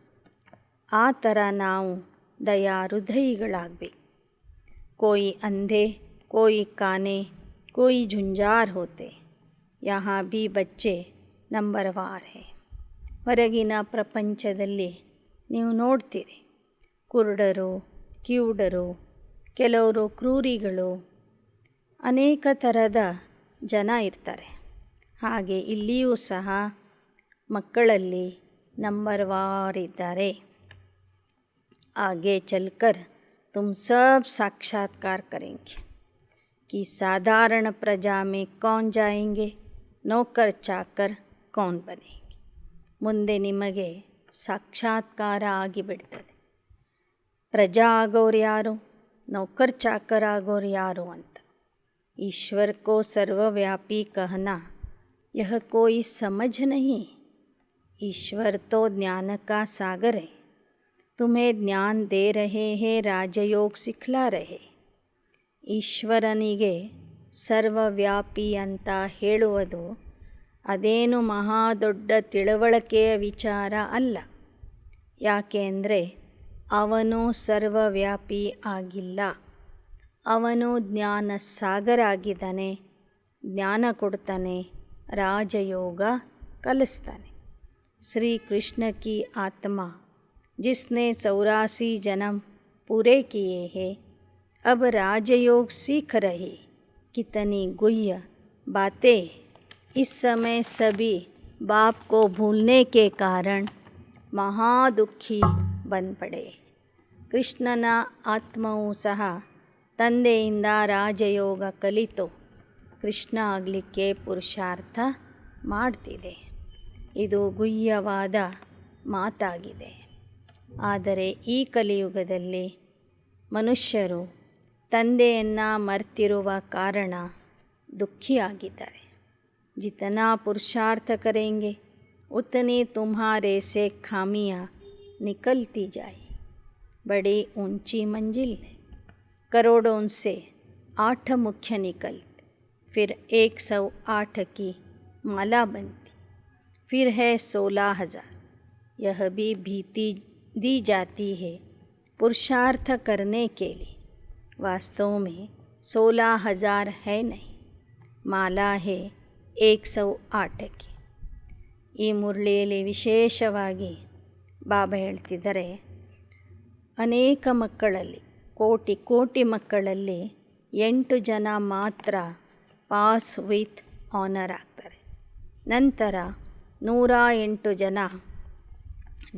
ಆ ಥರ ನಾವು ದಯಾಹೃದಯಿಗಳಾಗಬೇಕು. ಕೋಯಿ ಅಂಧೆ, ಕೋಯಿ ಕಾನೆ, ಕೋಯಿ ಝುಂಜಾರ್ ಹೋತೆ, ಯಹಾ ಭೀ ಬಚ್ಚೆ ನಂಬರ್ವಾರ್ ಹೇ. ಹೊರಗಿನ ಪ್ರಪಂಚದಲ್ಲಿ ನೀವು ನೋಡ್ತೀರಿ, ಕುರುಡರು, ಕಿವುಡರು, ಕೆಲವರು ಕ್ರೂರಿಗಳು, ಅನೇಕ ಥರದ ಜನ ಇರ್ತಾರೆ. ಹಾಗೆ ಇಲ್ಲಿಯೂ ಸಹ ಮಕ್ಕಳಲ್ಲಿ ನಂಬರ್ವಾರ್ ಇದ್ದಾರೆ. ಆಗೆ ಚಲ್ಕರ್ तुम सब साक्षात्कार करेंगे कि साधारण प्रजा में कौन जाएंगे, नौकर चाकर कौन बनेंगे. ಮುಂದೆ ನಿಮಗೆ ಸಾಕ್ಷಾತ್ಕಾರ ಆಗಿಬಿಡ್ತದೆ. ಪ್ರಜಾ ಆಗೋರು ಯಾರು, ನೌಕರ್ ಚಾಕರ್ ಆಗೋರು ಯಾರು ಅಂತ. ईश्वर को सर्वव्यापी कहना यह कोई समझ नहीं. ईश्वर तो ज्ञान का सागर है. तुम्हें ज्ञान दे रहे हैं, राजयोग सिखला रहे. ಈಶ್ವರನಿಗೆ ಸರ್ವವ್ಯಾಪಿ ಅಂತ ಹೇಳುವುದು ಅದೇನು ಮಹಾ ದೊಡ್ಡ ತಿಳುವಳಿಕೆಯ ವಿಚಾರ ಅಲ್ಲ. ಯಾಕೆ ಅಂದರೆ ಅವನು ಸರ್ವವ್ಯಾಪಿ ಆಗಿಲ್ಲ. ಅವನು ಜ್ಞಾನ ಸಾಗರ ಆಗಿದ್ದಾನೆ, ಜ್ಞಾನ ಕೊಡ್ತಾನೆ, ರಾಜಯೋಗ ಕಲಿಸ್ತಾನೆ. ಶ್ರೀ ಕೃಷ್ಣ ಕಿ ಆತ್ಮ जिसने 84 जन्म पूरे किए हैं अब राजयोग सीख रही. कितनी गुह्य बातें इस समय सभी बाप को भूलने के कारण ಮಹಾದುಃಖಿ ಬಂದ್ಪಡೆ. ಕೃಷ್ಣನ ಆತ್ಮವೂ ಸಹ ತಂದೆಯಿಂದ ರಾಜಯೋಗ ಕಲಿತು ಕೃಷ್ಣ ಆಗಲಿಕ್ಕೆ ಪುರುಷಾರ್ಥ ಮಾಡ್ತಿದೆ. ಇದು ಗುಹ್ಯವಾದ ಮಾತಾಗಿದೆ. ಆದರೆ ಈ ಕಲಿಯುಗದಲ್ಲಿ ಮನುಷ್ಯರು ತಂದೆಯನ್ನು ಮರ್ತಿರುವ ಕಾರಣ ದುಃಖಿಯಾಗಿದ್ದಾರೆ. ಜಿತನಾ ಪುರುಷಾರ್ಥ ಕರೆಂಗೆ उतनी तुम्हारे से खामियाँ निकलती जाए. बड़ी ऊंची मंजिल है, करोड़ों से 8 मुख्य निकलते, फिर 108 की माला बनती, फिर है 16,000. यह भी भीति दी जाती है पुरुषार्थ करने के लिए. वास्तव में 16,000 है नहीं, माला है 108 की. ಈ ಮುರಳಿಯಲ್ಲಿ ವಿಶೇಷವಾಗಿ ಬಾಬಾ ಹೇಳ್ತಿದ್ದಾರೆ, ಅನೇಕ ಮಕ್ಕಳಲ್ಲಿ, ಕೋಟಿ ಕೋಟಿ ಮಕ್ಕಳಲ್ಲಿ 8 ಜನ ಮಾತ್ರ ಪಾಸ್ ವಿತ್ ಆನರ್ ಆಗ್ತಾರೆ. ನಂತರ 108 ಜನ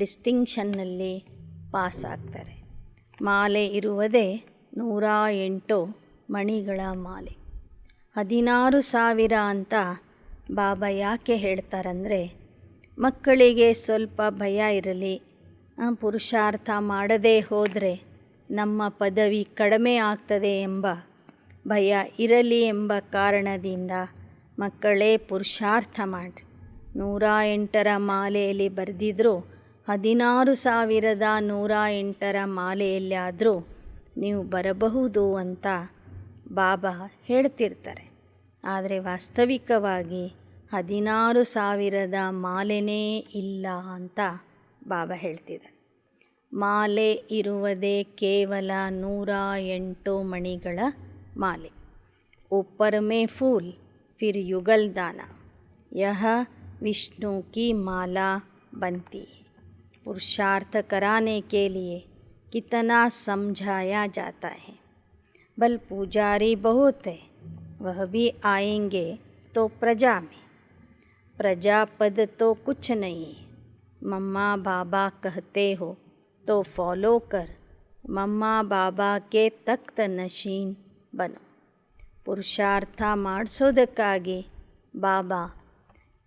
ಡಿಸ್ಟಿಂಕ್ಷನ್ನಲ್ಲಿ ಪಾಸ್ ಆಗ್ತಾರೆ. ಮಾಲೆ ಇರುವುದೇ 108 ಮಣಿಗಳ ಮಾಲೆ. 16,000 ಅಂತ ಬಾಬಾ ಯಾಕೆ ಹೇಳ್ತಾರಂದರೆ, ಮಕ್ಕಳಿಗೆ ಸ್ವಲ್ಪ ಭಯ ಇರಲಿ, ಪುರುಷಾರ್ಥ ಮಾಡದೇ ಹೋದರೆ ನಮ್ಮ ಪದವಿ ಕಡಿಮೆ ಆಗ್ತದೆ ಎಂಬ ಭಯ ಇರಲಿ ಎಂಬ ಕಾರಣದಿಂದ ಮಕ್ಕಳೇ ಪುರುಷಾರ್ಥ ಮಾಡಿ. 108ರ ಮಾಲೆಯಲ್ಲಿ ಬರೆದಿದ್ದರೂ 16,108ರ ಮಾಲೆಯಲ್ಲಾದರೂ ನೀವು ಬರಬಹುದು ಅಂತ ಬಾಬಾ ಹೇಳ್ತಿರ್ತಾರೆ. ಆದರೆ ವಾಸ್ತವಿಕವಾಗಿ 16,000 ಮಾಲೆನೇ ಇಲ್ಲ ಅಂತ ಬಾಬಾ ಹೇಳ್ತಿದ್ದಾರೆ. ಮಾಲೆ ಇರುವುದೇ ಕೇವಲ 108 ಮಣಿಗಳ ಮಾಲೆ. ऊपर में फूल फिर युगल दाना, यह विष्णु की माला बनती है. पुरुषार्थ कराने के लिए कितना समझाया जाता है. बल पुजारी बहुत है, वह भी आएंगे तो प्रजा में. प्रजा पद तो कुछ नहीं, मम्मा बाबा कहते हो तो फॉलो कर, मम्मा बाबा के तख्त नशीन बनो. ಪುರುಷಾರ್ಥ ಮಾಡಿಸೋದಕ್ಕಾಗಿ ಬಾಬಾ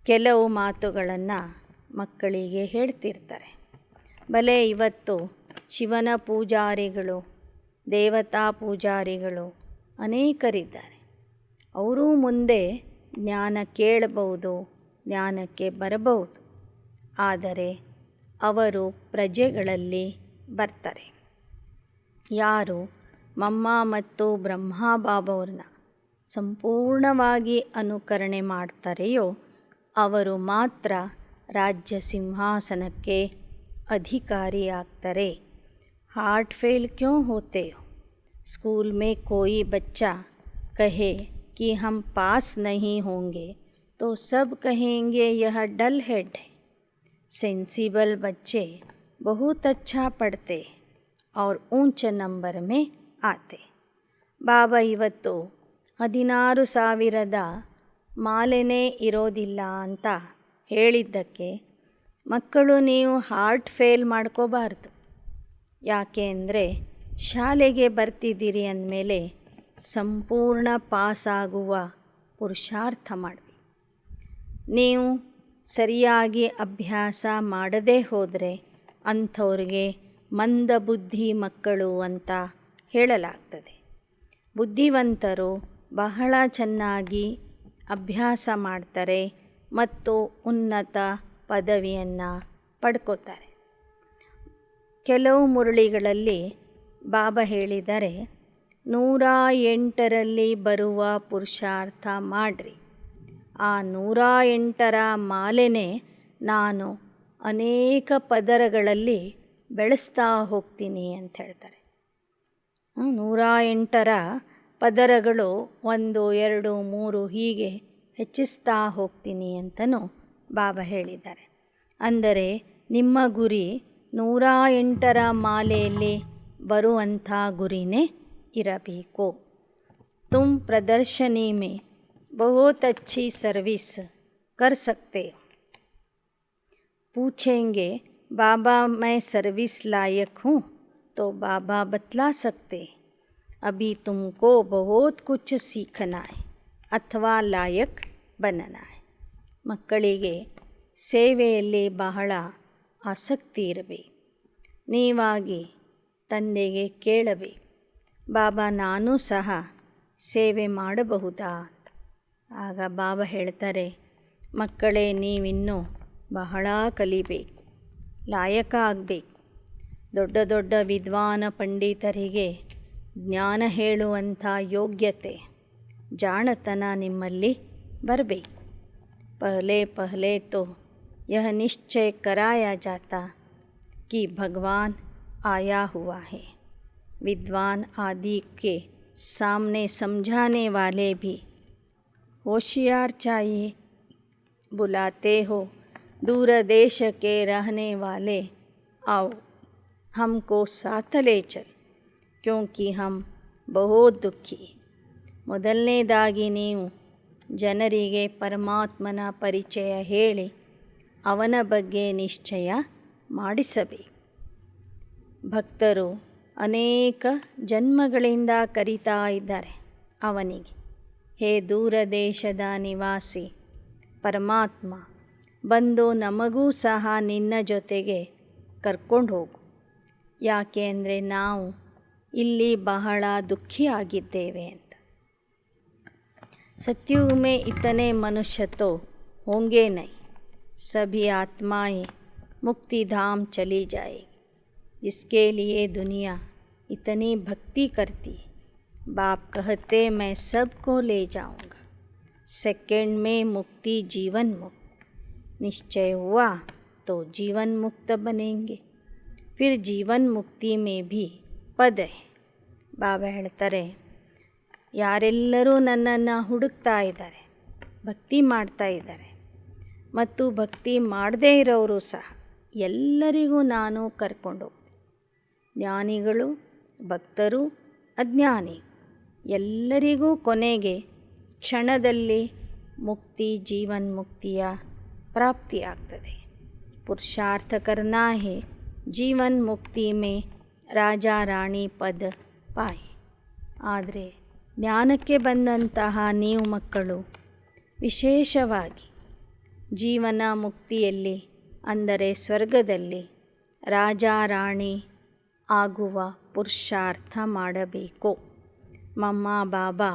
ಕೆಲವು ಮಾತುಗಳನ್ನು ಮಕ್ಕಳಿಗೆ ಹೇಳ್ತಿರ್ತಾರೆ. ಭಲೆ ಇವತ್ತು ಶಿವನ ಪೂಜಾರಿಗಳು, ದೇವತಾ ಪೂಜಾರಿಗಳು ಅನೇಕರಿದ್ದಾರೆ. ಅವರೂ ಮುಂದೆ ಜ್ಞಾನ ಕೇಳಬಹುದು, ಜ್ಞಾನಕ್ಕೆ ಬರಬಹುದು. ಆದರೆ ಅವರು ಪ್ರಜೆಗಳಲ್ಲಿ ಬರ್ತಾರೆ. ಯಾರು ಮಮ್ಮ ಮತ್ತು ಬ್ರಹ್ಮ ಬಾಬಾವ್ರನ್ನ ಸಂಪೂರ್ಣವಾಗಿ ಅನುಕರಣೆ ಮಾಡ್ತಾರೆಯೋ ಅವರು ಮಾತ್ರ ರಾಜ್ಯ ಸಿಂಹಾಸನಕ್ಕೆ ಅಧಿಕಾರಿಯಾಗ್ತಾರೆ. हार्ट फेल क्यों होते हो? स्कूल में कोई बच्चा कहे कि हम पास नहीं होंगे तो सब कहेंगे यह डल हेड है. सेंसिबल बच्चे बहुत अच्छा पढ़ते और ऊंचे नंबर में आते. ಬಾಬಾ ಇವತ್ತು 16,000 ಮಾಲೆನೇ ಇರೋದಿಲ್ಲ ಅಂತ ಹೇಳಿದ್ದಕ್ಕೆ ಮಕ್ಕಳು ನೀವು ಹಾರ್ಟ್ ಫೇಲ್ ಮಾಡ್ಕೋಬಾರ್ದು. ಯಾಕೆ ಅಂದರೆ ಶಾಲೆಗೆ ಬರ್ತಿದ್ದೀರಿ ಅಂದಮೇಲೆ ಸಂಪೂರ್ಣ ಪಾಸಾಗುವ ಪುರುಷಾರ್ಥ ಮಾಡಬೇಕು. ನೀವು ಸರಿಯಾಗಿ ಅಭ್ಯಾಸ ಮಾಡದೇ ಹೋದರೆ ಅಂಥವ್ರಿಗೆ ಮಂದಬುದ್ಧಿ ಮಕ್ಕಳು ಅಂತ ಹೇಳಲಾಗ್ತದೆ. ಬುದ್ಧಿವಂತರು ಬಹಳ ಚೆನ್ನಾಗಿ ಅಭ್ಯಾಸ ಮಾಡ್ತಾರೆ ಮತ್ತು ಉನ್ನತ ಪದವಿಯನ್ನು ಪಡ್ಕೋತಾರೆ. ಕೆಲವು ಮುರಳಿಗಳಲ್ಲಿ ಬಾಬಾ ಹೇಳಿದರೆ 108ರಲ್ಲಿ ಬರುವ ಪುರುಷಾರ್ಥ ಮಾಡಿರಿ. ಆ 108ರ ಮಾಲೆನೇ ನಾನು ಅನೇಕ ಪದರಗಳಲ್ಲಿ ಬೆಳೆಸ್ತಾ ಹೋಗ್ತೀನಿ ಅಂತ ಹೇಳ್ತಾರೆ. 108ರ ಪದರಗಳು 1, 2, 3 ಹೀಗೆ ಹೆಚ್ಚಿಸ್ತಾ ಹೋಗ್ತೀನಿ ಅಂತಲೂ ಬಾಬಾ ಹೇಳಿದ್ದಾರೆ. ಅಂದರೆ ನಿಮ್ಮ ಗುರಿ 108ರ ಮಾಲೆಯಲ್ಲಿ ಬರುವಂಥ ಗುರಿನೇ ಇರಬೇಕು. ತುಮ್ ಪ್ರದರ್ಶನಿ ಮೇ ಬಹುತ್ ಅಚ್ಚಿ ಸರ್ವಿಸ್ ಕರ್ ಸಕ್ತೆ ಹೋ. पूछेंगे बाबा मैं सर्विस लायक हूँ तो बाबा बतला सकते अभी तुमको बहुत कुछ सीखना है ಅಥವಾ ಲಾಯಕ್ बनना है. ಮಕ್ಕಳಿಗೆ ಸೇವೆಯಲ್ಲಿ ಬಹಳ ಆಸಕ್ತಿ ಇರಬೇಕು. ನೀವಾಗಿ ತಂದೆಗೆ ಕೇಳಬೇಕು, ಬಾಬಾ ನಾನು ಸಹ ಸೇವೆ ಮಾಡಬಹುದಾ ಅಂತ. ಆಗ ಬಾಬಾ ಹೇಳ್ತಾರೆ, ಮಕ್ಕಳೇ ನೀವಿನ್ನೂ ಬಹಳ ಕಲಿಬೇಕು, ಲಾಯಕ ಆಗಬೇಕು. ದೊಡ್ಡ ದೊಡ್ಡ ವಿದ್ವಾನ ಪಂಡಿತರಿಗೆ ಜ್ಞಾನ ಹೇಳುವಂಥ ಯೋಗ್ಯತೆ, ಜಾಣತನ ನಿಮ್ಮಲ್ಲಿ ಬರಬೇಕು. ಪಹಲೆ ಪಹಲೆ ತೋ ಯಹ ನಿಶ್ಚಯ कराया जाता कि भगवान आया हुआ है. विद्वान आदि के सामने समझाने वाले भी होशियार चाहिए. बुलाते हो दूर देश के रहने वाले, आओ हमको साथ ले चल क्योंकि हम बहुत दुखी. ಮೊದಲನೇದಾಗಿ ನೀವು ಜನರಿಗೆ ಪರಮಾತ್ಮನ ಪರಿಚಯ ಹೇಳಿ ಅವನ ಬಗ್ಗೆ ನಿಶ್ಚಯ ಮಾಡಿಸಬೇಕು. ಭಕ್ತರು ಅನೇಕ ಜನ್ಮಗಳಿಂದ ಕರೀತಾ ಇದ್ದಾರೆ ಅವನಿಗೆ, ಹೇ ದೂರ ದೇಶದ ನಿವಾಸಿ ಪರಮಾತ್ಮ, ಬಂದು ನಮಗೂ ಸಹ ನಿನ್ನ ಜೊತೆಗೆ ಕರ್ಕೊಂಡು ಹೋಗು. ಯಾಕೆ ಅಂದರೆ ನಾವು ಇಲ್ಲಿ ಬಹಳ ದುಃಖಿಯಾಗಿದ್ದೇವೆ ಅಂತ. सतयुग में इतने मनुष्य तो होंगे नहीं, सभी आत्माएं मुक्ति धाम चली जाएगी. जिसके लिए दुनिया इतनी भक्ति करती है, बाप कहते मैं सबको ले जाऊंगा. सेकंड में मुक्ति जीवन मुक्त. निश्चय हुआ तो जीवन मुक्त बनेंगे. फिर जीवन मुक्ति में भी पद है. ಬಾಬಾ ಹೇಳ್ತಾರೆ, ಯಾರೆಲ್ಲರೂ ನನ್ನನ್ನು ಹುಡುಕ್ತಾ ಇದ್ದಾರೆ, ಭಕ್ತಿ ಮಾಡ್ತಾ ಇದ್ದಾರೆ ಮತ್ತು ಭಕ್ತಿ ಮಾಡದೇ ಇರೋರು ಸಹ ಎಲ್ಲರಿಗೂ ನಾನು ಕರ್ಕೊಂಡು ಹೋಗ್ತೀನಿ. ಜ್ಞಾನಿಗಳು, ಭಕ್ತರು, ಅಜ್ಞಾನಿ ಎಲ್ಲರಿಗೂ ಕೊನೆಗೆ ಕ್ಷಣದಲ್ಲಿ ಮುಕ್ತಿ, ಜೀವನ್ ಮುಕ್ತಿಯ ಪ್ರಾಪ್ತಿಯಾಗ್ತದೆ. ಪುರುಷಾರ್ಥ ಕರ್ನಾ ಹೇ ಜೀವನ್ ಮುಕ್ತಿ ಮೇ ರಾಜ ರಾಣಿ ಪದ ಪಾಯ್. ಆದರೆ ಜ್ಞಾನಕ್ಕೆ ಬಂದಂತಹ ನೀವು ಮಕ್ಕಳು ವಿಶೇಷವಾಗಿ ಜೀವನ ಮುಕ್ತಿಯಲ್ಲಿ ಅಂದರೆ ಸ್ವರ್ಗದಲ್ಲಿ ರಾಜ ರಾಣಿ ಆಗುವ ಪುರುಷಾರ್ಥ ಮಾಡಬೇಕು. ಮಮ್ಮ ಬಾಬಾ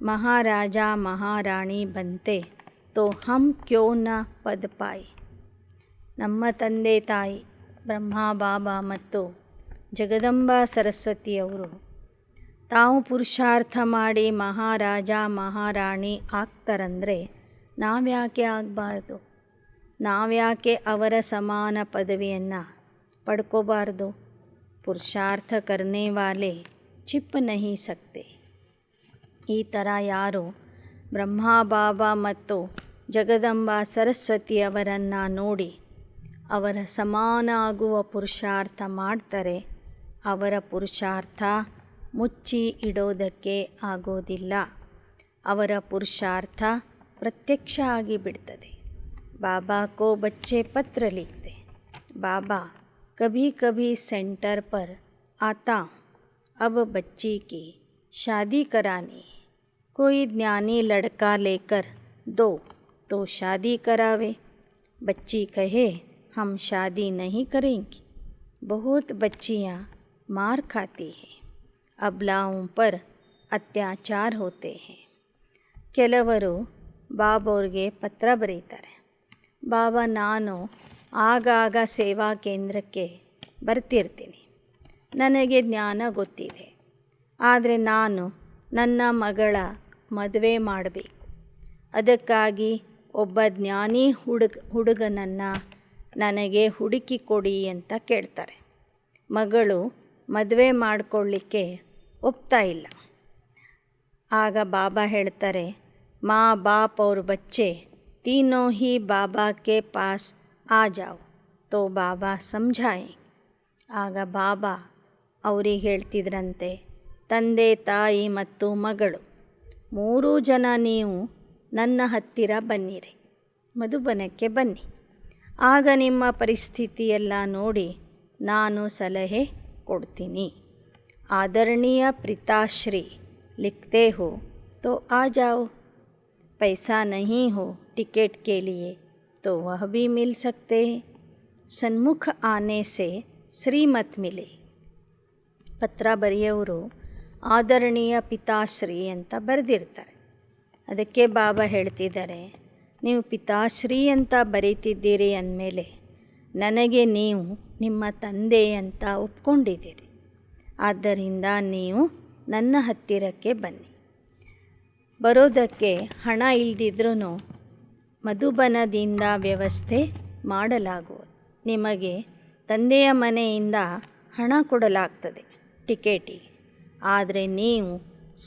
ಮಹಾರಾಜ ಮಹಾರಾಣಿ ಬಂತೆ ತೋ ಹಮ್ ಕ್ಯೋ ನ ಪದ ಪಾಯಿ. ನಮ್ಮ ತಂದೆ ತಾಯಿ ಬ್ರಹ್ಮ ಬಾಬಾ ಮತ್ತು ಜಗದಂಬಾ ಸರಸ್ವತಿಯವರು ತಾವು ಪುರುಷಾರ್ಥ ಮಾಡಿ ಮಹಾರಾಜ ಮಹಾರಾಣಿ ಆಗ್ತಾರಂದರೆ ನಾವ್ಯಾಕೆ ಆಗಬಾರ್ದು? ನಾವ್ಯಾಕೆ ಅವರ ಸಮಾನ ಪದವಿಯನ್ನು ಪಡ್ಕೋಬಾರ್ದು? ಪುರುಷಾರ್ಥ ಕರ್ನೆ ವಾಲೆ ಚಿಪ್ ನಹಿ ಸಕ್ತೆ. ಈ ಥರ ಯಾರು ಬ್ರಹ್ಮ ಬಾಬಾ ಮತ್ತು ಜಗದಂಬಾ ಸರಸ್ವತಿಯವರನ್ನು ನೋಡಿ ಅವರ ಸಮಾನ ಆಗುವ ಪುರುಷಾರ್ಥ ಮಾಡ್ತಾರೆ, ಅವರ ಪುರುಷಾರ್ಥ ಮುಚ್ಚಿ ಇಡೋದಕ್ಕೆ ಆಗೋದಿಲ್ಲ. ಅವರ ಪುರುಷಾರ್ಥ ಪ್ರತ್ಯಕ್ಷ ಆಗಿ ಬಿಡ್ತದೆ. बाबा को बच्चे पत्र लिखते, बाबा कभी कभी सेंटर पर आता हूँ, अब बच्ची की शादी करानी है. कोई ज्ञानी लड़का लेकर दो तो शादी करावे. बच्ची कहे हम शादी नहीं करेंगी. बहुत बच्चियाँ मार खाती हैं, अबलाओं पर अत्याचार होते हैं. ಕೆಲವರು ಬಾಬೋರ್ಗೆ ಪತ್ರ ಬರೀತಾರೆ, ಬಾಬಾ ನಾನು ಆಗಾಗ ಸೇವಾ ಕೇಂದ್ರಕ್ಕೆ ಬರ್ತಿರ್ತೀನಿ, ನನಗೆ ಜ್ಞಾನ ಗೊತ್ತಿದೆ, ಆದರೆ ನಾನು ನನ್ನ ಮಗಳ ಮದುವೆ ಮಾಡಬೇಕು. ಅದಕ್ಕಾಗಿ ಒಬ್ಬ ಜ್ಞಾನಿ ಹುಡುಗನನ್ನು ನನಗೆ ಹುಡುಕಿ ಕೊಡಿ ಅಂತ ಕೇಳ್ತಾರೆ. ಮಗಳು ಮದುವೆ ಮಾಡಿಕೊಳ್ಳಿಕ್ಕೆ ಒಪ್ತಾ ಇಲ್ಲ. ಆಗ ಬಾಬಾ ಹೇಳ್ತಾರೆ, माँ बाप और बच्चे तीनों ही बाबा के पास आ जाओ तो बाबा समझाएं. ಆಗ ಬಾಬಾ ಅವರಿಗೆ ಹೇಳ್ತಿದ್ರಂತೆ, ತಂದೆ ತಾಯಿ ಮತ್ತು ಮಗಳು ಮೂರೂ ಜನ ನೀವು ನನ್ನ ಹತ್ತಿರ ಬನ್ನಿರಿ, ಮಧುಬನಕ್ಕೆ ಬನ್ನಿ. ಆಗ ನಿಮ್ಮ ಪರಿಸ್ಥಿತಿಯೆಲ್ಲ ನೋಡಿ ನಾನು ಸಲಹೆ ಕೊಡ್ತೀನಿ. ಆದರಣೀಯ ಪಿತಾಶ್ರೀ लिखते हो तो आ जाओ. पैसा नहीं हो टिकट के लिए तो वह भी मिल सकते हैं. सन्मुख आने से श्रीमत मिले. ಪತ್ರ ಬರೆಯೋರು ಆದರಣೀಯ ಪಿತಾಶ್ರೀ ಅಂತ ಬರೆದಿರ್ತಾರೆ. ಅದಕ್ಕೆ ಬಾಬಾ ಹೇಳ್ತಿದ್ದಾರೆ, ನೀವು ಪಿತಾಶ್ರೀ ಅಂತ ಬರೀತಿದ್ದೀರಿ ಅಂದಮೇಲೆ ನನಗೆ ನೀವು ನಿಮ್ಮ ತಂದೆ ಅಂತ ಒಪ್ಕೊಂಡಿದ್ದೀರಿ. ಆದ್ದರಿಂದ ನೀವು ನನ್ನ ಹತ್ತಿರಕ್ಕೆ ಬನ್ನಿ. ಬರೋದಕ್ಕೆ ಹಣ ಇಲ್ಲದಿದ್ರೂ ಮಧುಬನದಿಂದ ವ್ಯವಸ್ಥೆ ಮಾಡಲಾಗುವುದು. ನಿಮಗೆ ತಂದೆಯ ಮನೆಯಿಂದ ಹಣ ಕೊಡಲಾಗ್ತದೆ ಟಿಕೆಟಿಗೆ. ಆದರೆ ನೀವು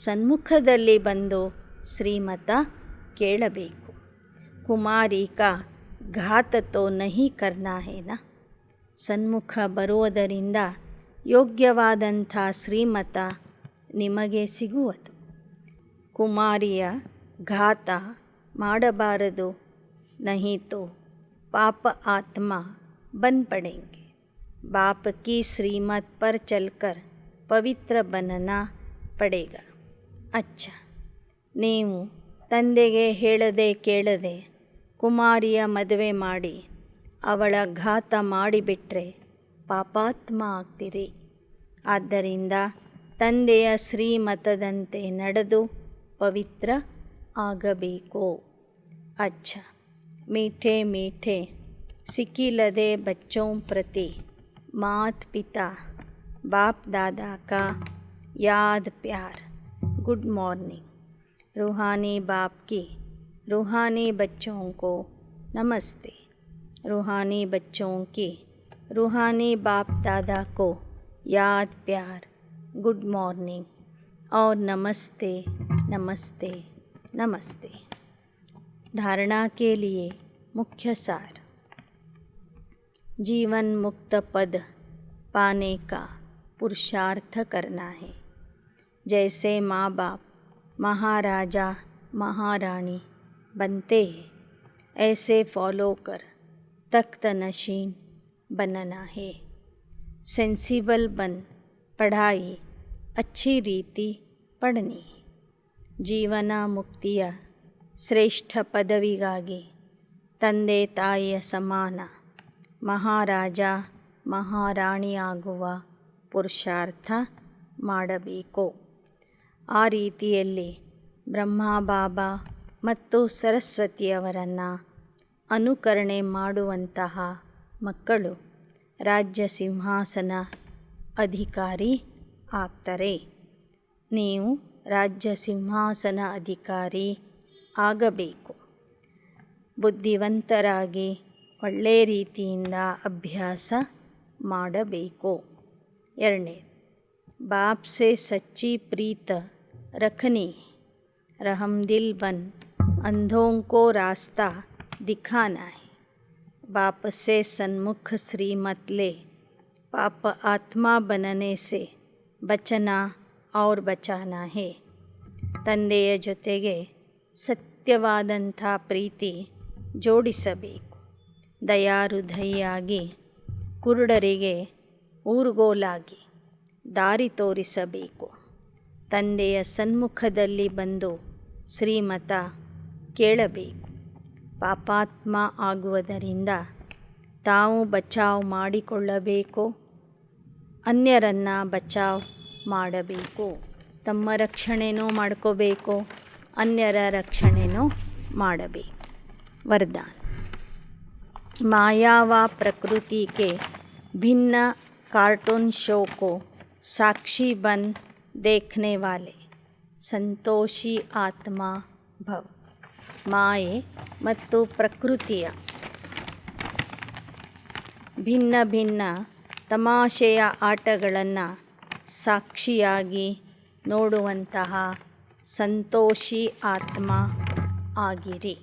ಸನ್ಮುಖದಲ್ಲಿ ಬಂದು ಶ್ರೀಮತ ಕೇಳಬೇಕು. ಕುಮಾರಿ ಕಾ ಘಾತ ತೋ ನಹಿ ಕರ್ನಾ ಹೇನ. ಸನ್ಮುಖ ಬರುವುದರಿಂದ ಯೋಗ್ಯವಾದಂಥ ಶ್ರೀಮತ ನಿಮಗೆ ಸಿಗುವುದು. ಕುಮಾರಿಯ ಘಾತ ಮಾಡಬಾರದು, ನಹಿ ತೋ ಪಾಪ ಆತ್ಮ ಬನ್ ಪಡೆಂಗೆ. बाप की श्रीमत पर चलकर ಪವಿತ್ರ बनना पड़ेगा. ಅಚ್ಚ, ನೀವು ತಂದೆಗೆ ಹೇಳದೆ ಕೇಳದೆ ಕುಮಾರಿಯ ಮದುವೆ ಮಾಡಿ ಅವಳ ಘಾತ ಮಾಡಿಬಿಟ್ರೆ ಪಾಪಾತ್ಮ ಆಗ್ತೀರಿ. ಆದ್ದರಿಂದ ತಂದೆಯ ಶ್ರೀಮತದಂತೆ ನಡೆದು ಪವಿತ್ರ ಆಗಬೇಕು. ಅಚ್ಚ, मीठे मीठे सिकिलदे बच्चों प्रति मात पिता बाप दादा का याद प्यार. Good morning. रूहानी बाप की रूहानी बच्चों को नमस्ते. रूहानी बच्चों की रूहानी बाप दादा को याद प्यार, गुड मॉर्निंग और नमस्ते नमस्ते नमस्ते. धारणा के लिए मुख्य सार. जीवन मुक्त पद पाने का पुरुषार्थ करना है. जैसे माँ बाप महाराजा महारानी बनते हैं, ऐसे फॉलो कर तख्त नशीन बनना है. सेंसिबल बन पढ़ाई अच्छी रीति पढ़नी. ಜೀವನ ಮುಕ್ತಿಯ ಶ್ರೇಷ್ಠ ಪದವಿಗಾಗಿ ತಂದೆ ತಾಯಿಯ ಸಮಾನ ಮಹಾರಾಜ ಮಹಾರಾಣಿಯಾಗುವ ಪುರುಷಾರ್ಥ ಮಾಡಬೇಕು. ಆ ರೀತಿಯಲ್ಲಿ ಬ್ರಹ್ಮ ಬಾಬಾ ಮತ್ತು ಸರಸ್ವತಿಯವರನ್ನು ಅನುಕರಣೆ ಮಾಡುವಂತಹ ಮಕ್ಕಳು ರಾಜ್ಯ ಸಿಂಹಾಸನ ಅಧಿಕಾರಿ ಆಗ್ತಾರೆ. ನೀವು ರಾಜ್ಯ ಸಿಂಹಾಸನ ಅಧಿಕಾರಿ ಆಗಬೇಕು. ಬುದ್ಧಿವಂತರಾಗಿ ಒಳ್ಳೆಯ ರೀತಿಯಿಂದ ಅಭ್ಯಾಸ ಮಾಡಬೇಕು. 2. बाप से सच्ची प्रीत रखनी. रहमदिल बन अंधों को रास्ता दिखाना है. बाप से सन्मुख श्रीमत ले पाप आत्मा बनने से बचना और बचाना है. ತಂದೆಯ ಜೊತೆಗೆ ಸತ್ಯವಾದಂಥ ಪ್ರೀತಿ ಜೋಡಿಸಬೇಕು. ದಯಾಹೃದಯಿಯಾಗಿ ಕುರುಡರಿಗೆ ಊರುಗೋಲಾಗಿ ದಾರಿ ತೋರಿಸಬೇಕು. ತಂದೆಯ ಸನ್ಮುಖದಲ್ಲಿ ಬಂದು ಶ್ರೀಮತ ಕೇಳಬೇಕು. ಪಾಪಾತ್ಮ ಆಗುವುದರಿಂದ ತಾವು ಬಚಾವ್ ಮಾಡಿಕೊಳ್ಳಬೇಕು, ಅನ್ಯರನ್ನು ಬಚಾವ್ ಮಾಡಬೇಕು. ತಮ್ಮ ರಕ್ಷಣೆನೂ ಮಾಡ್ಕೋಬೇಕು, अन्यर रक्षणेनू ಮಾಡಬೇಕು. वरदान. माया व प्रकृति के भिन्न कार्टून शो को साक्षी बन देखने वाले संतोषी आत्मा भव. ಮಾಯೆ ಮತ್ತು ಪ್ರಕೃತಿಯ ಭಿನ್ನ ಭಿನ್ನ ತಮಾಷೆಯ ಆಟಗಳನ್ನು ಸಾಕ್ಷಿಯಾಗಿ ನೋಡುವಂತಹ संतोषी आत्मा आगिरी.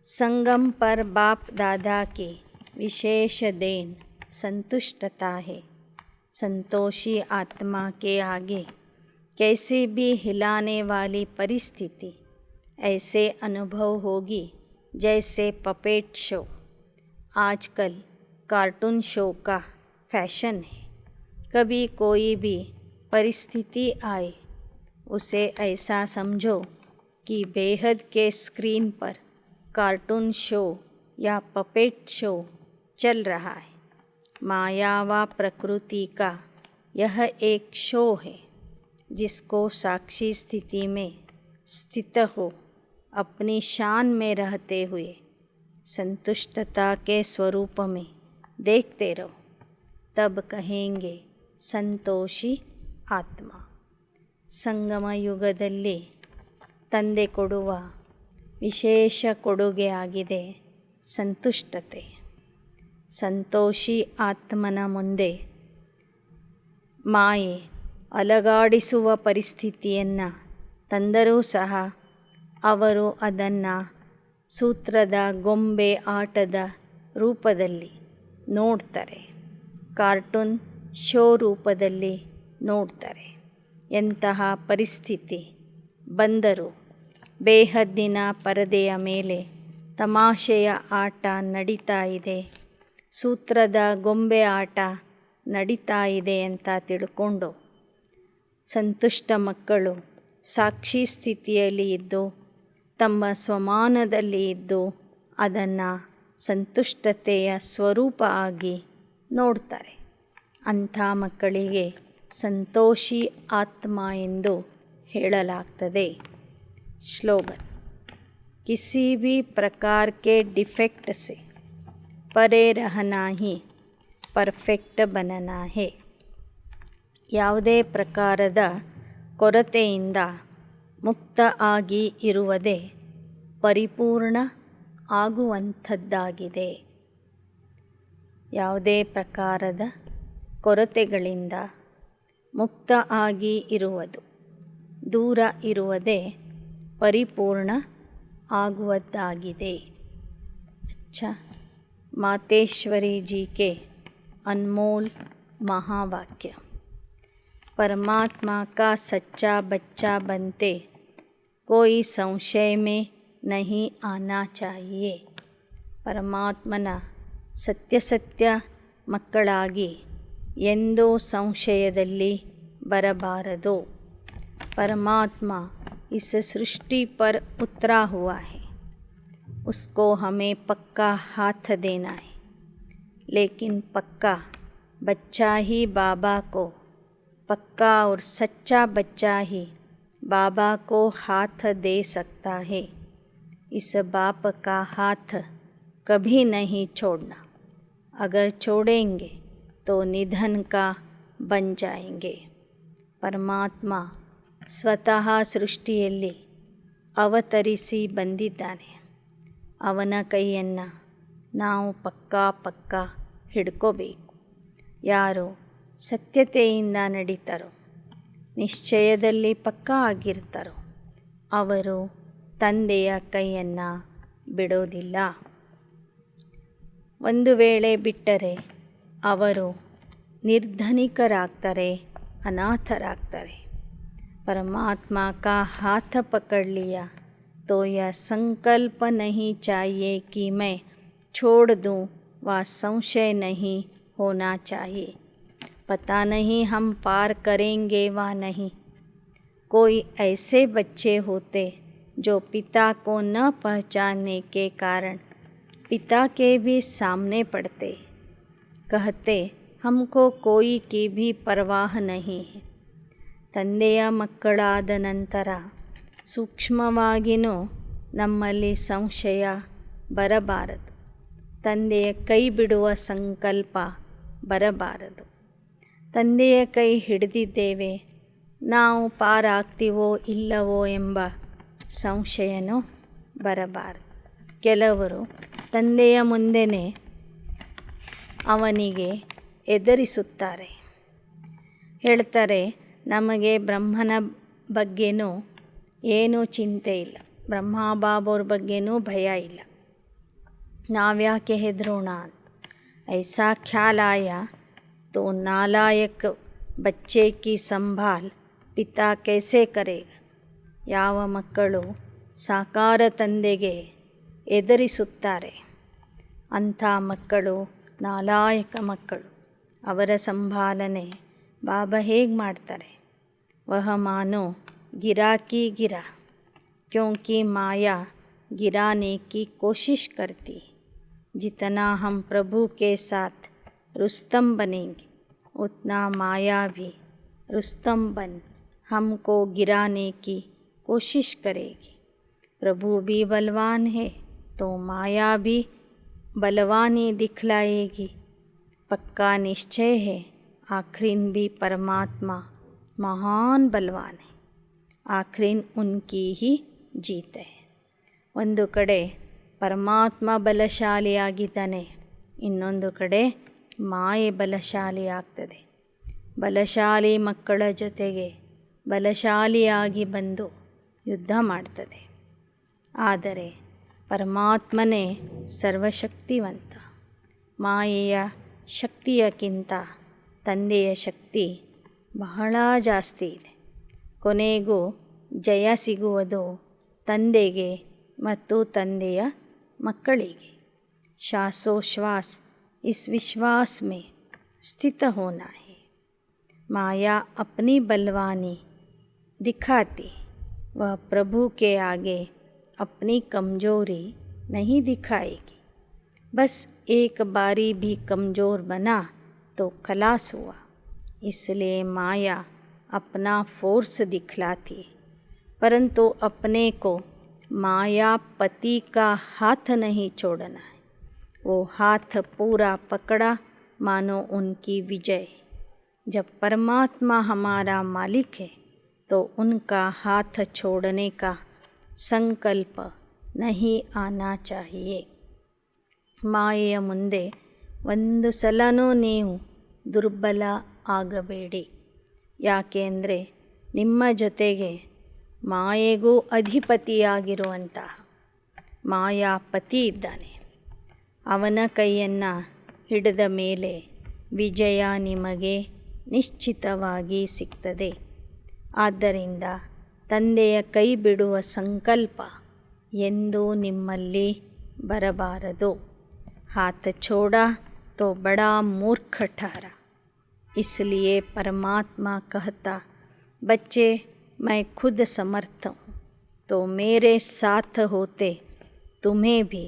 संगम पर बाप दादा की विशेष देन संतुष्टता है. संतोषी आत्मा के आगे कैसे भी हिलाने वाली परिस्थिति ऐसे अनुभव होगी जैसे पपेट शो. आजकल कार्टून शो का फैशन है. कभी कोई भी परिस्थिति आए उसे ऐसा समझो कि बेहद के स्क्रीन पर कार्टून शो या पपेट शो चल रहा है. माया व प्रकृति का यह एक शो है जिसको साक्षी स्थिति में स्थित हो अपनी शान में रहते हुए संतुष्टता के स्वरूप में देखते रहो, तब कहेंगे संतोषी आत्मा. ಸಂಗಮ ಯುಗದಲ್ಲಿ ತಂದೆ ಕೊಡುವ ವಿಶೇಷ ಕೊಡುಗೆಯಾಗಿದೆ ಸಂತುಷ್ಟತೆ. ಸಂತೋಷಿ ಆತ್ಮನ ಮುಂದೆ ಮಾಯೆ ಅಲಗಾಡಿಸುವ ಪರಿಸ್ಥಿತಿಯನ್ನು ತಂದರೂ ಸಹ ಅವರು ಅದನ್ನು ಸೂತ್ರದ ಗೊಂಬೆ ಆಟದ ರೂಪದಲ್ಲಿ ನೋಡ್ತಾರೆ, ಕಾರ್ಟೂನ್ ಶೋ ರೂಪದಲ್ಲಿ ನೋಡ್ತಾರೆ. ಎಂತಹ ಪರಿಸ್ಥಿತಿ ಬಂದರೂ ಬೇಹದ್ದಿನ ಪರದೆಯ ಮೇಲೆ ತಮಾಷೆಯ ಆಟ ನಡೀತಾ ಇದೆ, ಸೂತ್ರದ ಗೊಂಬೆ ಆಟ ನಡೀತಾ ಇದೆ ಅಂತ ತಿಳ್ಕೊಂಡು ಸಂತುಷ್ಟ ಮಕ್ಕಳು ಸಾಕ್ಷಿ ಸ್ಥಿತಿಯಲ್ಲಿ ಇದ್ದು ತಮ್ಮ ಸ್ವಮಾನದಲ್ಲಿ ಇದ್ದು ಅದನ್ನು ಸಂತುಷ್ಟತೆಯ ಸ್ವರೂಪ ಆಗಿ ನೋಡ್ತಾರೆ. ಅಂಥ ಮಕ್ಕಳಿಗೆ ಸಂತೋಷಿ ಆತ್ಮ ಎಂದು ಹೇಳಲಾಗ್ತದೆ. ಸ್ಲೋಗನ್: ಕಿಸಿ ಭಿ ಪ್ರಕಾರ ಕೆ ಡಿಫೆಕ್ಟ್ ಸೆ ಪರೇ ರಹನಾ ಹಿ ಪರ್ಫೆಕ್ಟ್ ಬನನಾ ಹೇ. ಯಾವುದೇ ಪ್ರಕಾರದ ಕೊರತೆಯಿಂದ ಮುಕ್ತ ಆಗಿ ಇರುವುದೇ ಪರಿಪೂರ್ಣ ಆಗುವಂಥದ್ದಾಗಿದೆ. ಯಾವುದೇ ಪ್ರಕಾರದ ಕೊರತೆಗಳಿಂದ ಮುಕ್ತ ಆಗಿ ಇರುವುದು, ದೂರ ಇರುವುದೇ ಪರಿಪೂರ್ಣ ಆಗುವುದಾಗಿದೆ. अच्छा, मातेश्वरी जी के अनमोल महावाक्य: परमात्मा का सच्चा बच्चा बनते कोई संशय में नहीं आना चाहिए. ಪರಮಾತ್ಮನ ಸತ್ಯ ಮಕ್ಕಳಾಗಿ ಎಂದೂ ಸಂಶಯದಲ್ಲಿ ಬರಬಾರದು. परमात्मा इस सृष्टि पर उतरा हुआ है, उसको हमें पक्का हाथ देना है. लेकिन पक्का बच्चा ही बाबा को, पक्का और सच्चा बच्चा ही बाबा को हाथ दे सकता है. इस बाप का हाथ कभी नहीं छोड़ना. अगर छोड़ेंगे तो निधन का बन जाएंगे. ಪರಮಾತ್ಮ ಸ್ವತಃ ಸೃಷ್ಟಿಯಲ್ಲಿ ಅವತರಿಸಿ ಬಂದಿದ್ದಾನೆ. ಅವನ ಕೈಯನ್ನು ನಾವು ಪಕ್ಕಾ ಹಿಡ್ಕೋಬೇಕು. ಯಾರು ಸತ್ಯತೆಯಿಂದ ನಡೀತಾರೋ, ನಿಶ್ಚಯದಲ್ಲಿ ಪಕ್ಕಾ ಆಗಿರ್ತಾರೋ ಅವರು ತಂದೆಯ ಕೈಯನ್ನು ಬಿಡೋದಿಲ್ಲ. ಒಂದು ವೇಳೆ ಬಿಟ್ಟರೆ ಅವರು ನಿರ್ಧನಿಕರಾಗ್ತಾರೆ, ಅನಾಥರಾಗ್ತಾರೆ. परमात्मा का हाथ पकड़ लिया तो यह संकल्प नहीं चाहिए कि मैं छोड़ दूँ, वह संशय नहीं होना चाहिए. पता नहीं हम पार करेंगे व नहीं. कोई ऐसे बच्चे होते जो पिता को न पहचानने के कारण पिता के भी सामने पड़ते, कहते हमको कोई की भी परवाह नहीं है. ತಂದೆಯ ಮಕ್ಕಳಾದ ನಂತರ ಸೂಕ್ಷ್ಮವಾಗಿಯೂ ನಮ್ಮಲ್ಲಿ ಸಂಶಯ ಬರಬಾರದು. ತಂದೆಯ ಕೈ ಬಿಡುವ ಸಂಕಲ್ಪ ಬರಬಾರದು. ತಂದೆಯ ಕೈ ಹಿಡಿದಿದ್ದೇವೆ, ನಾವು ಪಾರಾಗ್ತೀವೋ ಇಲ್ಲವೋ ಎಂಬ ಸಂಶಯನೂ ಬರಬಾರದು. ಕೆಲವರು ತಂದೆಯ ಮುಂದೆಯೇ ಅವನಿಗೆ ಎದುರಿಸುತ್ತಾರೆ. ಹೇಳ್ತಾರೆ, ನಮಗೆ ಬ್ರಹ್ಮನ ಬಗ್ಗೆನೂ ಏನೂ ಚಿಂತೆ ಇಲ್ಲ, ಬ್ರಹ್ಮ ಬಾಬೋರ ಬಗ್ಗೆನೂ ಭಯ ಇಲ್ಲ, ನಾವ್ಯಾಕೆ ಹೆದರೋಣ ಅಂತ. ऐसा ख्याल आया तो नालायक बच्चे की संभाल पिता कैसे करेगा. ಯಾವ ಮಕ್ಕಳು ಸಾಕಾರ ತಂದೆಗೆ ಎದುರಿಸುತ್ತಾರೆ ಅಂಥ ಮಕ್ಕಳು ನಾಲಾಯಕ ಮಕ್ಕಳು. ಅವರ ಸಂಭಾಲನೆ ಬಾಬಾ ಹೇಗೆ ಮಾಡ್ತಾರೆ? वह मानो गिरा की गिरा, क्योंकि माया गिराने की कोशिश करती. जितना हम प्रभु के साथ रुस्तम बनेंगे उतना माया भी रुस्तम बन हमको गिराने की कोशिश करेगी. प्रभु भी बलवान है तो माया भी बलवानी दिखलाएगी. पक्का निश्चय है आखिरीन भी परमात्मा महान बलवान है, आखिरीन उनकी ही जीत है. ಒಂದು ಕಡೆ ಪರಮಾತ್ಮ ಬಲಶಾಲಿಯಾಗಿದ್ದಾನೆ, ಇನ್ನೊಂದು ಕಡೆ ಮಾಯೆ ಬಲಶಾಲಿ ಆಗ್ತದೆ. ಬಲಶಾಲಿ ಮಕ್ಕಳ ಜೊತೆಗೆ ಬಲಶಾಲಿಯಾಗಿ ಬಂದು ಯುದ್ಧ ಮಾಡ್ತದೆ. ಆದರೆ ಪರಮಾತ್ಮನೇ ಸರ್ವಶಕ್ತಿವಂತ. ಮಾಯೆಯ ಶಕ್ತಿಯಕ್ಕಿಂತ ತಂದೆಯ ಶಕ್ತಿ ಬಹಳ ಜಾಸ್ತಿ ಇದೆ. ಕೊನೆಗೂ ಜಯ ಸಿಗುವುದು ತಂದೆಗೆ ಮತ್ತು ತಂದೆಯ ಮಕ್ಕಳಿಗೆ. ಶ್ವಾಸೋಚ್ಛ್ವಾಸ इस विश्वास में स्थित होना है। माया अपनी बलवानी दिखाती, वह प्रभु के आगे अपनी कमजोरी नहीं दिखाएगी। बस एक बारी भी कमज़ोर बना तो खलास हुआ। इसलिए माया अपना फोर्स दिखलाती है, परंतु अपने को मायापति का हाथ नहीं छोड़ना है। वो हाथ पूरा पकड़ा मानो उनकी विजय। जब परमात्मा हमारा मालिक है तो उनका हाथ छोड़ने का संकल्प नहीं आना चाहिए। ಮಾಯೆಯ ಮುಂದೆ ಒಂದು ಸಲನೂ ನೀವು ದುರ್ಬಲ ಆಗಬೇಡಿ. ಯಾಕೆಂದರೆ ನಿಮ್ಮ ಜೊತೆಗೆ ಮಾಯೆಗೂ ಅಧಿಪತಿಯಾಗಿರುವಂತಹ ಮಾಯಾಪತಿ ಇದ್ದಾನೆ. ಅವನ ಕೈಯನ್ನು ಹಿಡಿದ ಮೇಲೆ ವಿಜಯ ನಿಮಗೆ ನಿಶ್ಚಿತವಾಗಿ ಸಿಗ್ತದೆ. ಆದ್ದರಿಂದ ತಂದೆಯ ಕೈ ಬಿಡುವ ಸಂಕಲ್ಪ ಎಂದೂ ನಿಮ್ಮಲ್ಲಿ ಬರಬಾರದು. हाथ छोड़ा तो बड़ा मूर्ख ठहरा। इसलिए परमात्मा कहता, बच्चे मैं खुद समर्थ हूँ, तो मेरे साथ होते तुम्हें भी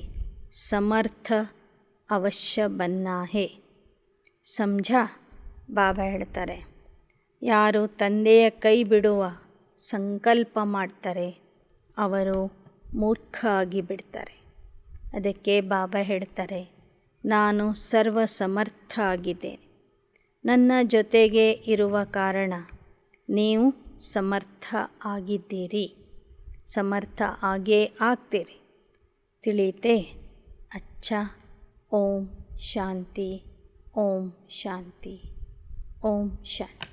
समर्थ अवश्य बनना है. समझा? ಬಾಬಾ ಹೇಳ್ತಾರೆ, ಯಾರು ತಂದೆಯ ಕೈ ಬಿಡುವ ಸಂಕಲ್ಪ ಮಾಡ್ತಾರೆ ಅವರು ಮೂರ್ಖ ಆಗಿ ಬಿಡ್ತಾರೆ. ಅದಕ್ಕೆ ಬಾಬಾ ಹೇಳ್ತಾರೆ, ನಾನು ಸರ್ವ ಸಮರ್ಥ ಆಗಿದ್ದೇನೆ. ನನ್ನ ಜೊತೆಗೆ ಇರುವ ಕಾರಣ ನೀವು ಸಮರ್ಥ ಆಗಿದ್ದೀರಿ, ಸಮರ್ಥ ಆಗೇ ಆಗ್ತೀರಿ. ತಿಳಿಯುತ್ತೆ? ಅಚ್ಚಾ. ಓಂ ಶಾಂತಿ, ಓಂ ಶಾಂತಿ, ಓಂ ಶಾಂತಿ.